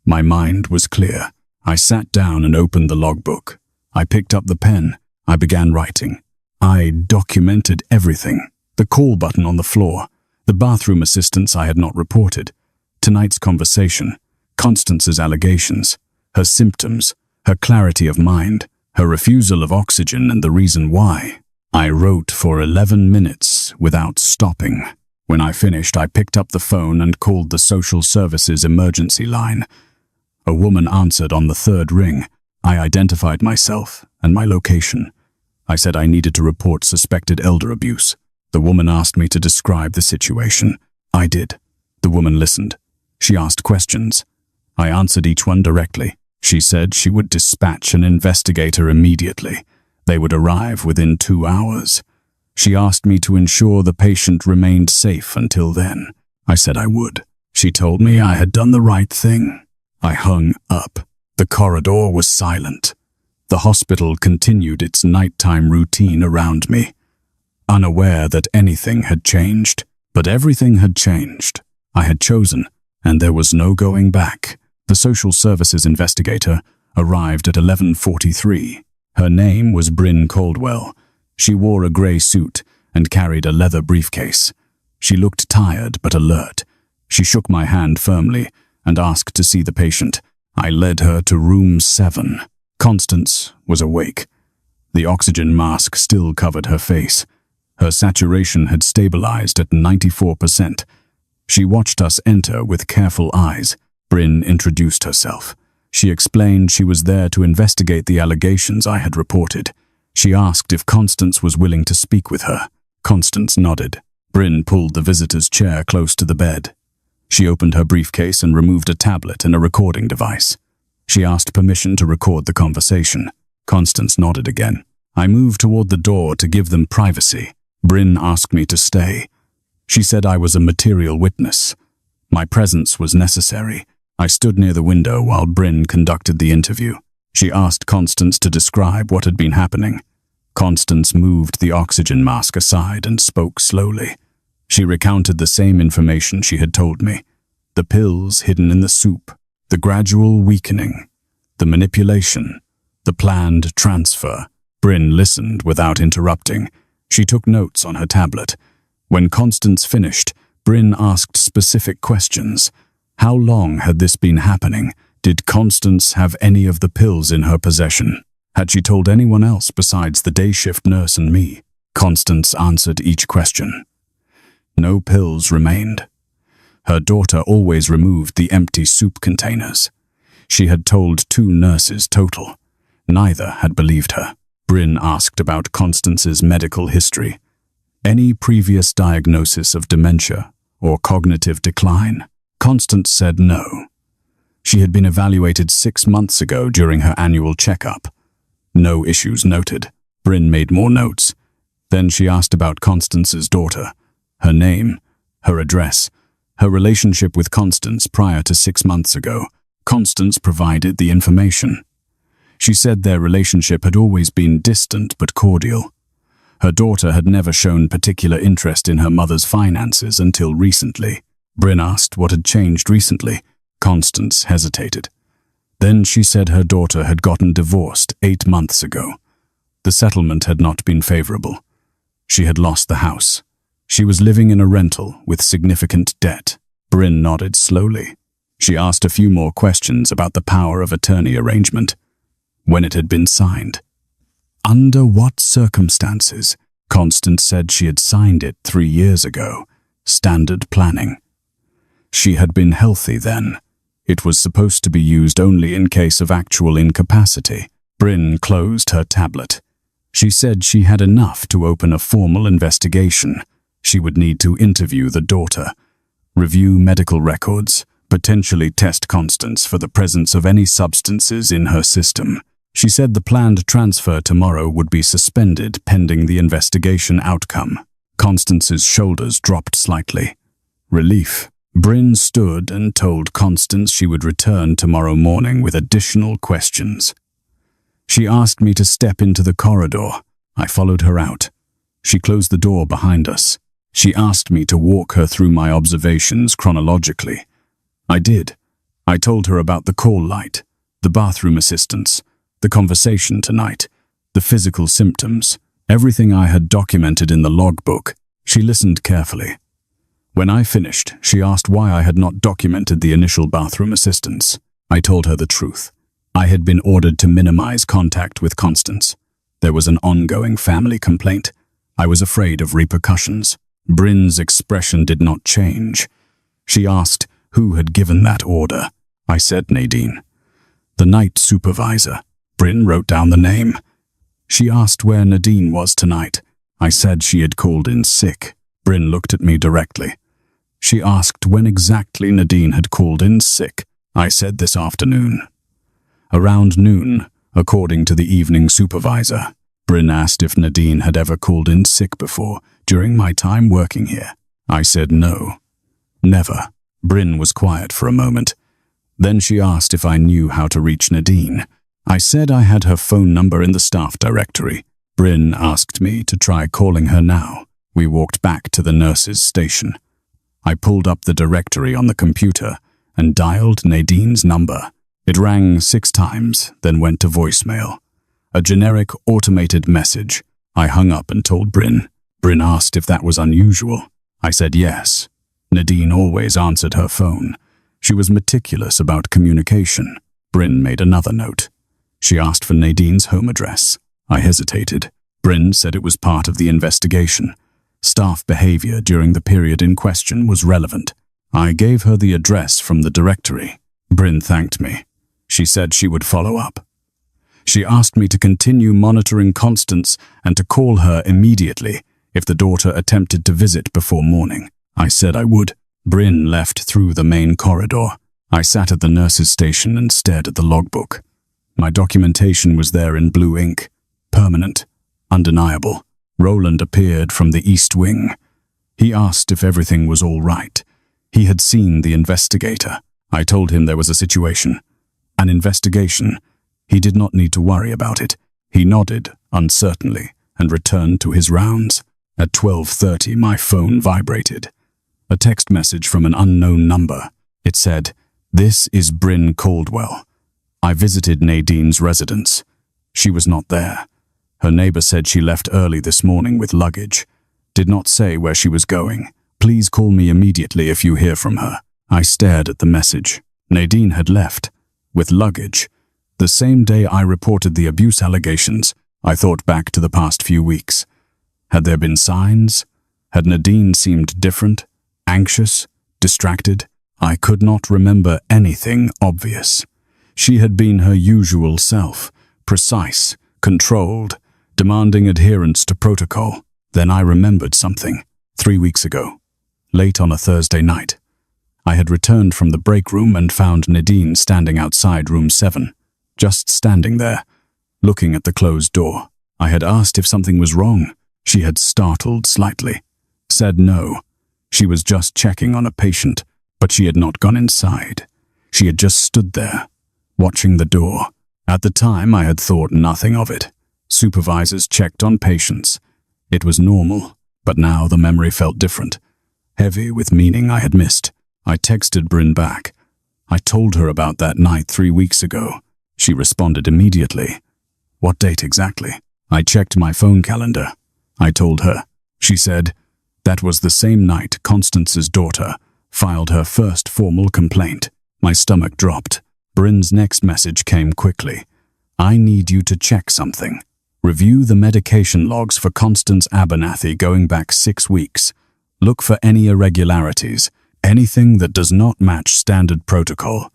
My mind was clear. I sat down and opened the logbook. I picked up the pen. I began writing. I documented everything. The call button on the floor, the bathroom assistants I had not reported, tonight's conversation, Constance's allegations, her symptoms, her clarity of mind, her refusal of oxygen and the reason why. I wrote for 11 minutes without stopping. When I finished, I picked up the phone and called the social services emergency line. A woman answered on the 3rd ring. I identified myself and my location. I said I needed to report suspected elder abuse. The woman asked me to describe the situation. I did. The woman listened. She asked questions. I answered each one directly. She said she would dispatch an investigator immediately. They would arrive within 2 hours. She asked me to ensure the patient remained safe until then. I said I would. She told me I had done the right thing. I hung up. The corridor was silent. The hospital continued its nighttime routine around me, unaware that anything had changed. But everything had changed. I had chosen, and there was no going back. The social services investigator arrived at 11:43. Her name was Bryn Caldwell. She wore a grey suit and carried a leather briefcase. She looked tired but alert. She shook my hand firmly and asked to see the patient. I led her to room 7. Constance was awake. The oxygen mask still covered her face. Her saturation had stabilized at 94%. She watched us enter with careful eyes. Bryn introduced herself. She explained she was there to investigate the allegations I had reported. She asked if Constance was willing to speak with her. Constance nodded. Bryn pulled the visitor's chair close to the bed. She opened her briefcase and removed a tablet and a recording device. She asked permission to record the conversation. Constance nodded again. I moved toward the door to give them privacy. Bryn asked me to stay. She said I was a material witness. My presence was necessary. I stood near the window while Bryn conducted the interview. She asked Constance to describe what had been happening. Constance moved the oxygen mask aside and spoke slowly. She recounted the same information she had told me. The pills hidden in the soup, the gradual weakening, the manipulation, the planned transfer. Bryn listened without interrupting. She took notes on her tablet. When Constance finished, Bryn asked specific questions. How long had this been happening? Did Constance have any of the pills in her possession? Had she told anyone else besides the day shift nurse and me? Constance answered each question. No pills remained. Her daughter always removed the empty soup containers. She had told 2 nurses total. Neither had believed her. Bryn asked about Constance's medical history. Any previous diagnosis of dementia or cognitive decline? Constance said no. She had been evaluated 6 months ago during her annual checkup. No issues noted. Bryn made more notes. Then she asked about Constance's daughter, her name, her address, her relationship with Constance prior to 6 months ago. Constance provided the information. She said their relationship had always been distant but cordial. Her daughter had never shown particular interest in her mother's finances until recently. Bryn asked what had changed recently. Constance hesitated. Then she said her daughter had gotten divorced 8 months ago. The settlement had not been favorable. She had lost the house. She was living in a rental with significant debt. Bryn nodded slowly. She asked a few more questions about the power of attorney arrangement. When it had been signed. Under what circumstances? Constance said she had signed it 3 years ago. Standard planning. She had been healthy then. It was supposed to be used only in case of actual incapacity. Bryn closed her tablet. She said she had enough to open a formal investigation. She would need to interview the daughter, review medical records, potentially test Constance for the presence of any substances in her system. She said the planned transfer tomorrow would be suspended pending the investigation outcome. Constance's shoulders dropped slightly. Relief. Bryn stood and told Constance she would return tomorrow morning with additional questions. She asked me to step into the corridor. I followed her out. She closed the door behind us. She asked me to walk her through my observations chronologically. I did. I told her about the call light, the bathroom assistants, the conversation tonight, the physical symptoms, everything I had documented in the logbook. She listened carefully. When I finished, she asked why I had not documented the initial bathroom assistance. I told her the truth. I had been ordered to minimize contact with Constance. There was an ongoing family complaint. I was afraid of repercussions. Bryn's expression did not change. She asked who had given that order. I said Nadine. The night supervisor. Bryn wrote down the name. She asked where Nadine was tonight. I said she had called in sick. Bryn looked at me directly. She asked when exactly Nadine had called in sick. I said this afternoon. Around noon, according to the evening supervisor. Bryn asked if Nadine had ever called in sick before, during my time working here. I said no. Never. Bryn was quiet for a moment. Then she asked if I knew how to reach Nadine. I said I had her phone number in the staff directory. Bryn asked me to try calling her now. We walked back to the nurse's station. I pulled up the directory on the computer and dialed Nadine's number. It rang 6 times, then went to voicemail. A generic automated message. I hung up and told Bryn. Bryn asked if that was unusual. I said yes. Nadine always answered her phone. She was meticulous about communication. Bryn made another note. She asked for Nadine's home address. I hesitated. Bryn said it was part of the investigation. Staff behavior during the period in question was relevant. I gave her the address from the directory. Bryn thanked me. She said she would follow up. She asked me to continue monitoring Constance and to call her immediately if the daughter attempted to visit before morning. I said I would. Bryn left through the main corridor. I sat at the nurse's station and stared at the logbook. My documentation was there in blue ink, permanent, undeniable. Roland appeared from the east wing. He asked if everything was all right. He had seen the investigator. I told him there was a situation. An investigation. He did not need to worry about it. He nodded, uncertainly, and returned to his rounds. At 12:30, my phone vibrated. A text message from an unknown number. It said, "This is Bryn Caldwell. I visited Nadine's residence. She was not there. Her neighbor said she left early this morning with luggage. Did not say where she was going. Please call me immediately if you hear from her." I stared at the message. Nadine had left, with luggage. The same day I reported the abuse allegations, I thought back to the past few weeks. Had there been signs? Had Nadine seemed different, anxious, distracted? I could not remember anything obvious. She had been her usual self, precise, controlled, demanding adherence to protocol. Then I remembered something. 3 weeks ago, late on a Thursday night, I had returned from the break room and found Nadine standing outside room 7, just standing there, looking at the closed door. I had asked if something was wrong. She had startled slightly, said no. She was just checking on a patient, but she had not gone inside. She had just stood there, watching the door. At the time, I had thought nothing of it. Supervisors checked on patients. It was normal, but now the memory felt different, heavy with meaning I had missed. I texted Bryn back. I told her about that night 3 weeks ago. She responded immediately. What date exactly? I checked my phone calendar. I told her. She said, that was the same night Constance's daughter filed her first formal complaint. My stomach dropped. Bryn's next message came quickly. I need you to check something. Review the medication logs for Constance Abernathy going back 6 weeks. Look for any irregularities, anything that does not match standard protocol.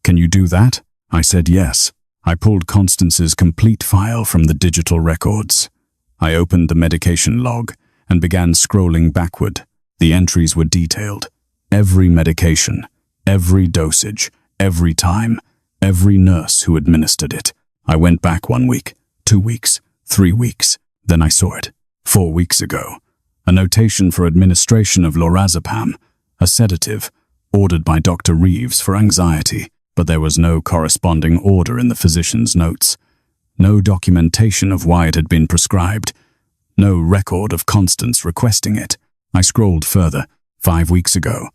Can you do that? I said yes. I pulled Constance's complete file from the digital records. I opened the medication log and began scrolling backward. The entries were detailed. Every medication, every dosage, every time, every nurse who administered it. I went back 1 week, 2 weeks, 3 weeks. Then I saw it. 4 weeks ago. A notation for administration of lorazepam, a sedative, ordered by Dr. Reeves for anxiety, but there was no corresponding order in the physician's notes. No documentation of why it had been prescribed. No record of Constance requesting it. I scrolled further. 5 weeks ago.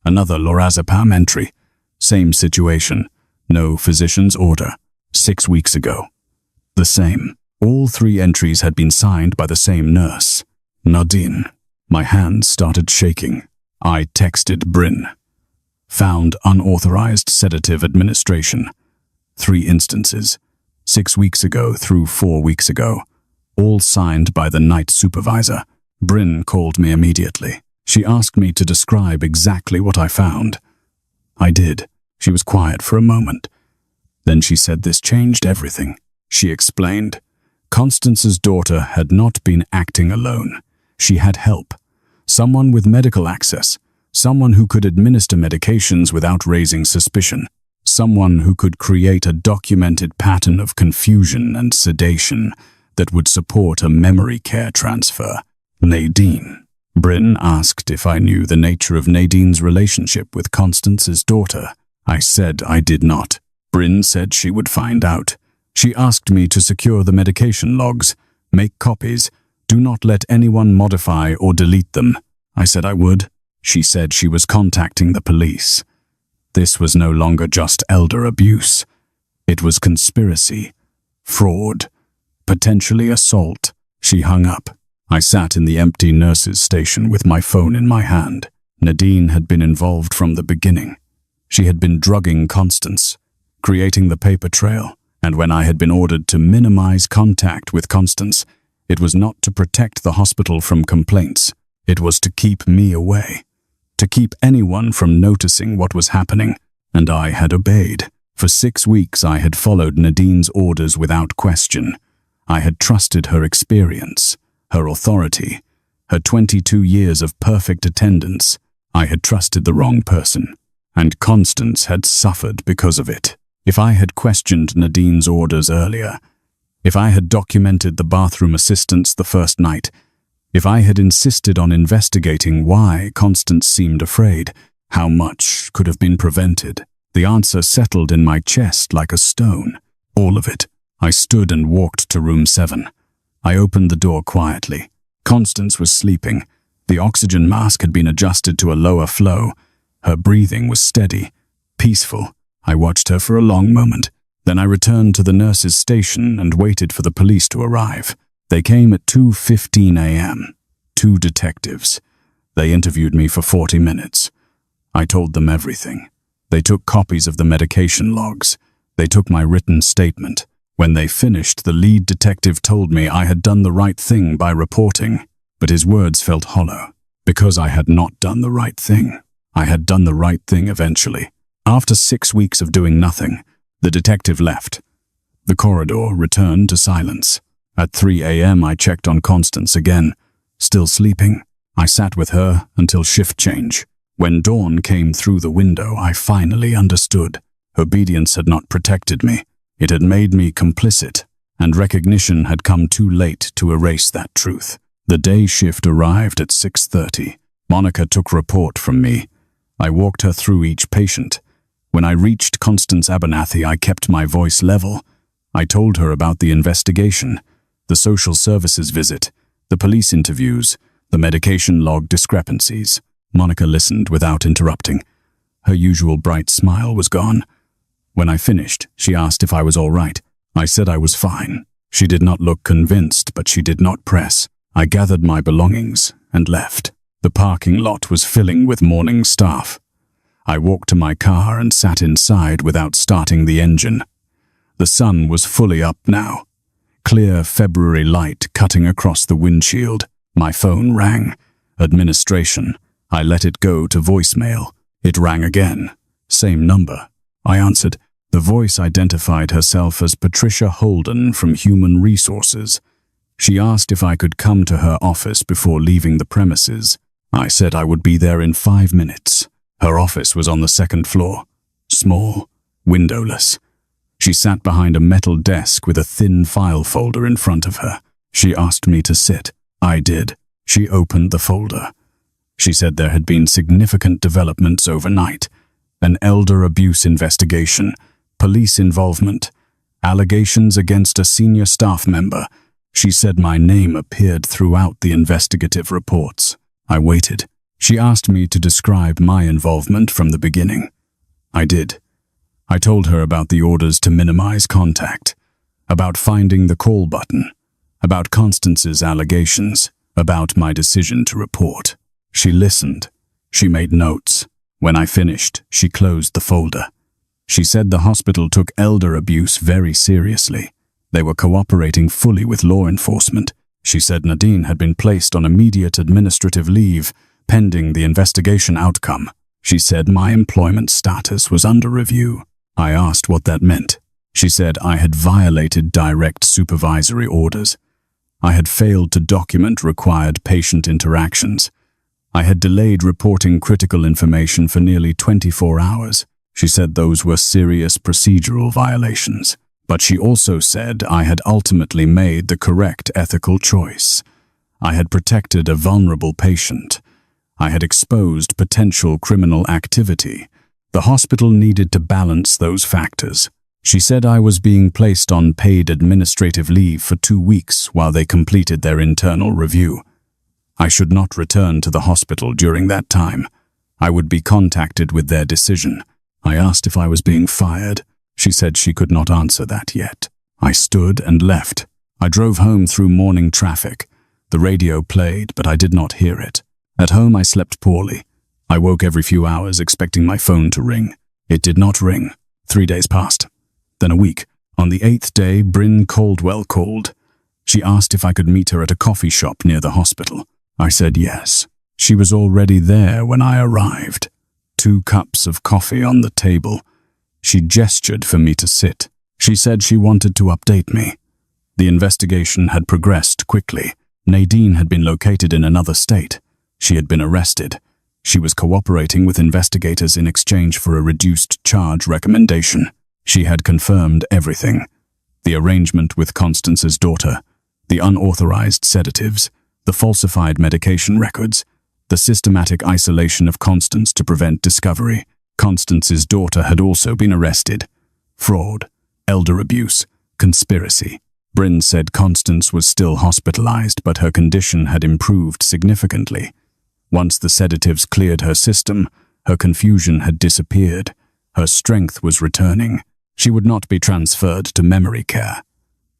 Another lorazepam entry. Same situation. No physician's order. 6 weeks ago. The same. All 3 entries had been signed by the same nurse. Nadine. My hands started shaking. I texted Bryn. Found unauthorized sedative administration. 3 instances. 6 weeks ago through 4 weeks ago. All signed by the night supervisor. Bryn called me immediately. She asked me to describe exactly what I found. I did. She was quiet for a moment. Then she said this changed everything. She explained. Constance's daughter had not been acting alone. She had help. Someone with medical access. Someone who could administer medications without raising suspicion. Someone who could create a documented pattern of confusion and sedation that would support a memory care transfer. Nadine. Bryn asked if I knew the nature of Nadine's relationship with Constance's daughter. I said I did not. Bryn said she would find out. She asked me to secure the medication logs, make copies, do not let anyone modify or delete them. I said I would. She said she was contacting the police. This was no longer just elder abuse. It was conspiracy, fraud, potentially assault. She hung up. I sat in the empty nurse's station with my phone in my hand. Nadine had been involved from the beginning. She had been drugging Constance, creating the paper trail, and when I had been ordered to minimize contact with Constance, it was not to protect the hospital from complaints. It was to keep me away, to keep anyone from noticing what was happening, and I had obeyed. For 6 weeks I had followed Nadine's orders without question. I had trusted her experience, her authority, her 22 years of perfect attendance. I had trusted the wrong person, and Constance had suffered because of it. If I had questioned Nadine's orders earlier, if I had documented the bathroom assistants the first night, if I had insisted on investigating why Constance seemed afraid, how much could have been prevented? The answer settled in my chest like a stone. All of it. I stood and walked to room 7. I opened the door quietly. Constance was sleeping. The oxygen mask had been adjusted to a lower flow. Her breathing was steady, peaceful. I watched her for a long moment. Then I returned to the nurse's station and waited for the police to arrive. They came at 2:15 a.m. 2 detectives. They interviewed me for 40 minutes. I told them everything. They took copies of the medication logs. They took my written statement. When they finished, the lead detective told me I had done the right thing by reporting, but his words felt hollow. Because I had not done the right thing. I had done the right thing eventually. After 6 weeks of doing nothing, the detective left. The corridor returned to silence. At 3 a.m. I checked on Constance again. Still sleeping. I sat with her until shift change. When dawn came through the window, I finally understood. Obedience had not protected me. It had made me complicit, and recognition had come too late to erase that truth. The day shift arrived at 6:30. Monica took report from me. I walked her through each patient. When I reached Constance Abernathy, I kept my voice level. I told her about the investigation, the social services visit, the police interviews, the medication log discrepancies. Monica listened without interrupting. Her usual bright smile was gone. When I finished, she asked if I was all right. I said I was fine. She did not look convinced, but she did not press. I gathered my belongings and left. The parking lot was filling with morning staff. I walked to my car and sat inside without starting the engine. The sun was fully up now. Clear February light cutting across the windshield. My phone rang. Administration. I let it go to voicemail. It rang again. Same number. I answered. The voice identified herself as Patricia Holden from Human Resources. She asked if I could come to her office before leaving the premises. I said I would be there in 5 minutes. Her office was on the 2nd floor. Small, windowless. She sat behind a metal desk with a thin file folder in front of her. She asked me to sit. I did. She opened the folder. She said there had been significant developments overnight. An elder abuse investigation, police involvement, allegations against a senior staff member. She said my name appeared throughout the investigative reports. I waited. She asked me to describe my involvement from the beginning. I did. I told her about the orders to minimize contact, about finding the call button, about Constance's allegations, about my decision to report. She listened. She made notes. When I finished, she closed the folder. She said the hospital took elder abuse very seriously. They were cooperating fully with law enforcement. She said Nadine had been placed on immediate administrative leave, pending the investigation outcome. She said my employment status was under review. I asked what that meant. She said I had violated direct supervisory orders. I had failed to document required patient interactions. I had delayed reporting critical information for nearly 24 hours. She said those were serious procedural violations. But she also said I had ultimately made the correct ethical choice. I had protected a vulnerable patient. I had exposed potential criminal activity. The hospital needed to balance those factors. She said I was being placed on paid administrative leave for 2 weeks while they completed their internal review. I should not return to the hospital during that time. I would be contacted with their decision. I asked if I was being fired. She said she could not answer that yet. I stood and left. I drove home through morning traffic. The radio played, but I did not hear it. At home, I slept poorly. I woke every few hours expecting my phone to ring. It did not ring. 3 days passed. Then a week. On the 8th day, Bryn Caldwell called. She asked if I could meet her at a coffee shop near the hospital. I said yes. She was already there when I arrived. 2 cups of coffee on the table. She gestured for me to sit. She said she wanted to update me. The investigation had progressed quickly. Nadine had been located in another state. She had been arrested. She was cooperating with investigators in exchange for a reduced charge recommendation. She had confirmed everything: the arrangement with Constance's daughter, the unauthorized sedatives, the falsified medication records, the systematic isolation of Constance to prevent discovery. Constance's daughter had also been arrested. Fraud, elder abuse, conspiracy. Bryn said Constance was still hospitalized, but her condition had improved significantly. Once the sedatives cleared her system, her confusion had disappeared. Her strength was returning. She would not be transferred to memory care.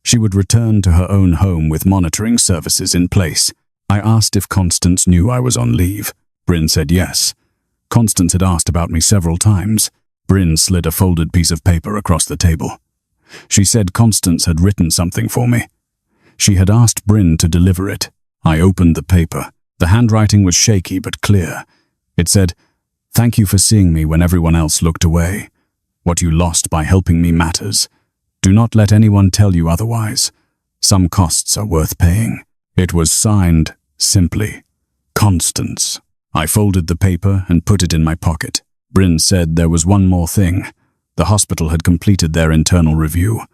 She would return to her own home with monitoring services in place. I asked if Constance knew I was on leave. Bryn said yes. Constance had asked about me several times. Bryn slid a folded piece of paper across the table. She said Constance had written something for me. She had asked Bryn to deliver it. I opened the paper. The handwriting was shaky but clear. It said, "Thank you for seeing me when everyone else looked away. What you lost by helping me matters. Do not let anyone tell you otherwise. Some costs are worth paying." It was signed, simply, Constance. I folded the paper and put it in my pocket. Bryn said there was one more thing. The hospital had completed their internal review.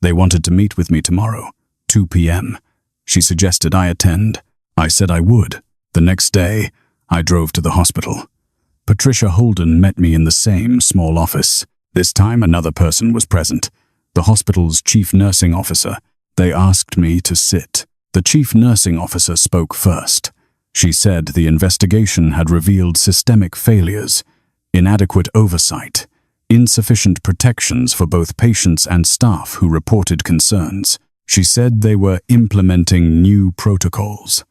They wanted to meet with me tomorrow, 2 p.m. She suggested I attend. I said I would. The next day, I drove to the hospital. Patricia Holden met me in the same small office. This time another person was present, the hospital's chief nursing officer. They asked me to sit. The chief nursing officer spoke first. She said the investigation had revealed systemic failures, inadequate oversight, insufficient protections for both patients and staff who reported concerns. She said they were implementing new protocols,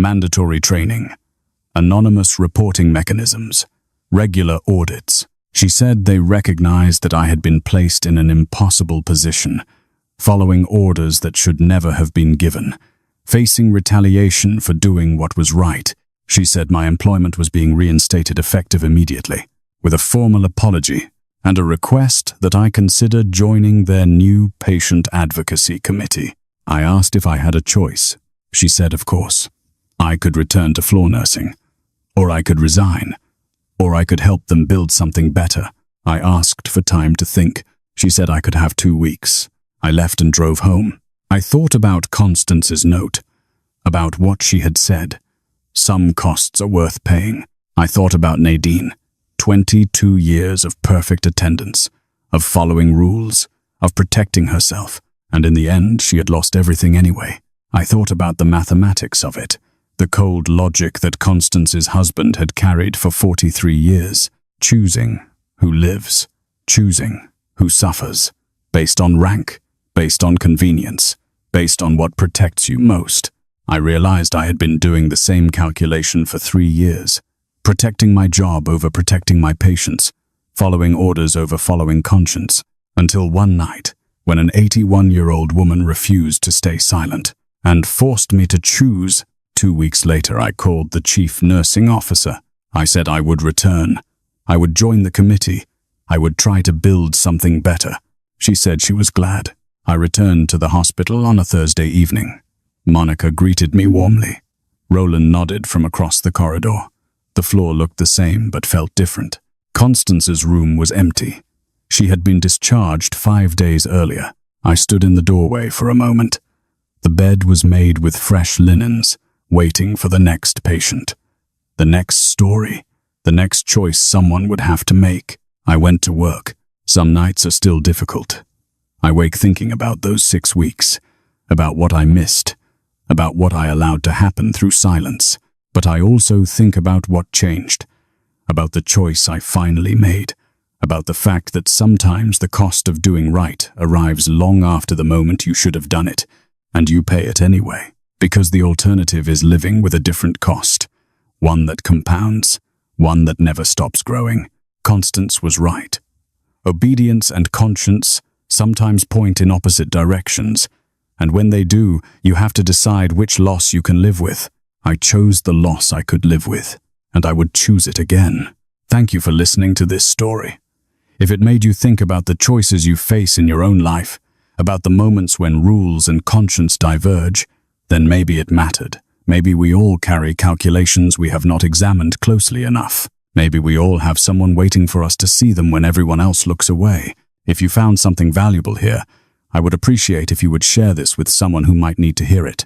mandatory training, anonymous reporting mechanisms, regular audits. She said they recognized that I had been placed in an impossible position, following orders that should never have been given, facing retaliation for doing what was right. She said my employment was being reinstated effective immediately, with a formal apology and a request that I consider joining their new patient advocacy committee. I asked if I had a choice. She said, of course. I could return to floor nursing, or I could resign, or I could help them build something better. I asked for time to think. She said I could have 2 weeks. I left and drove home. I thought about Constance's note, about what she had said. Some costs are worth paying. I thought about Nadine. 22 years of perfect attendance, of following rules, of protecting herself, and in the end she had lost everything anyway. I thought about the mathematics of it, the cold logic that Constance's husband had carried for 43 years, choosing who lives, choosing who suffers, based on rank, based on convenience, based on what protects you most. I realized I had been doing the same calculation for 3 years, protecting my job over protecting my patients, following orders over following conscience, until one night, when an 81-year-old woman refused to stay silent and forced me to choose. 2 weeks later, I called the chief nursing officer. I said I would return. I would join the committee. I would try to build something better. She said she was glad. I returned to the hospital on a Thursday evening. Monica greeted me warmly. Roland nodded from across the corridor. The floor looked the same but felt different. Constance's room was empty. She had been discharged 5 days earlier. I stood in the doorway for a moment. The bed was made with fresh linens, waiting for the next patient. The next story, the next choice someone would have to make. I went to work. Some nights are still difficult. I wake thinking about those 6 weeks, about what I missed, about what I allowed to happen through silence. But I also think about what changed, about the choice I finally made, about the fact that sometimes the cost of doing right arrives long after the moment you should have done it, and you pay it anyway, because the alternative is living with a different cost, one that compounds, one that never stops growing. Constance was right. Obedience and conscience sometimes point in opposite directions, and when they do, you have to decide which loss you can live with. I chose the loss I could live with, and I would choose it again. Thank you for listening to this story. If it made you think about the choices you face in your own life, about the moments when rules and conscience diverge, then maybe it mattered. Maybe we all carry calculations we have not examined closely enough. Maybe we all have someone waiting for us to see them when everyone else looks away. If you found something valuable here, I would appreciate if you would share this with someone who might need to hear it.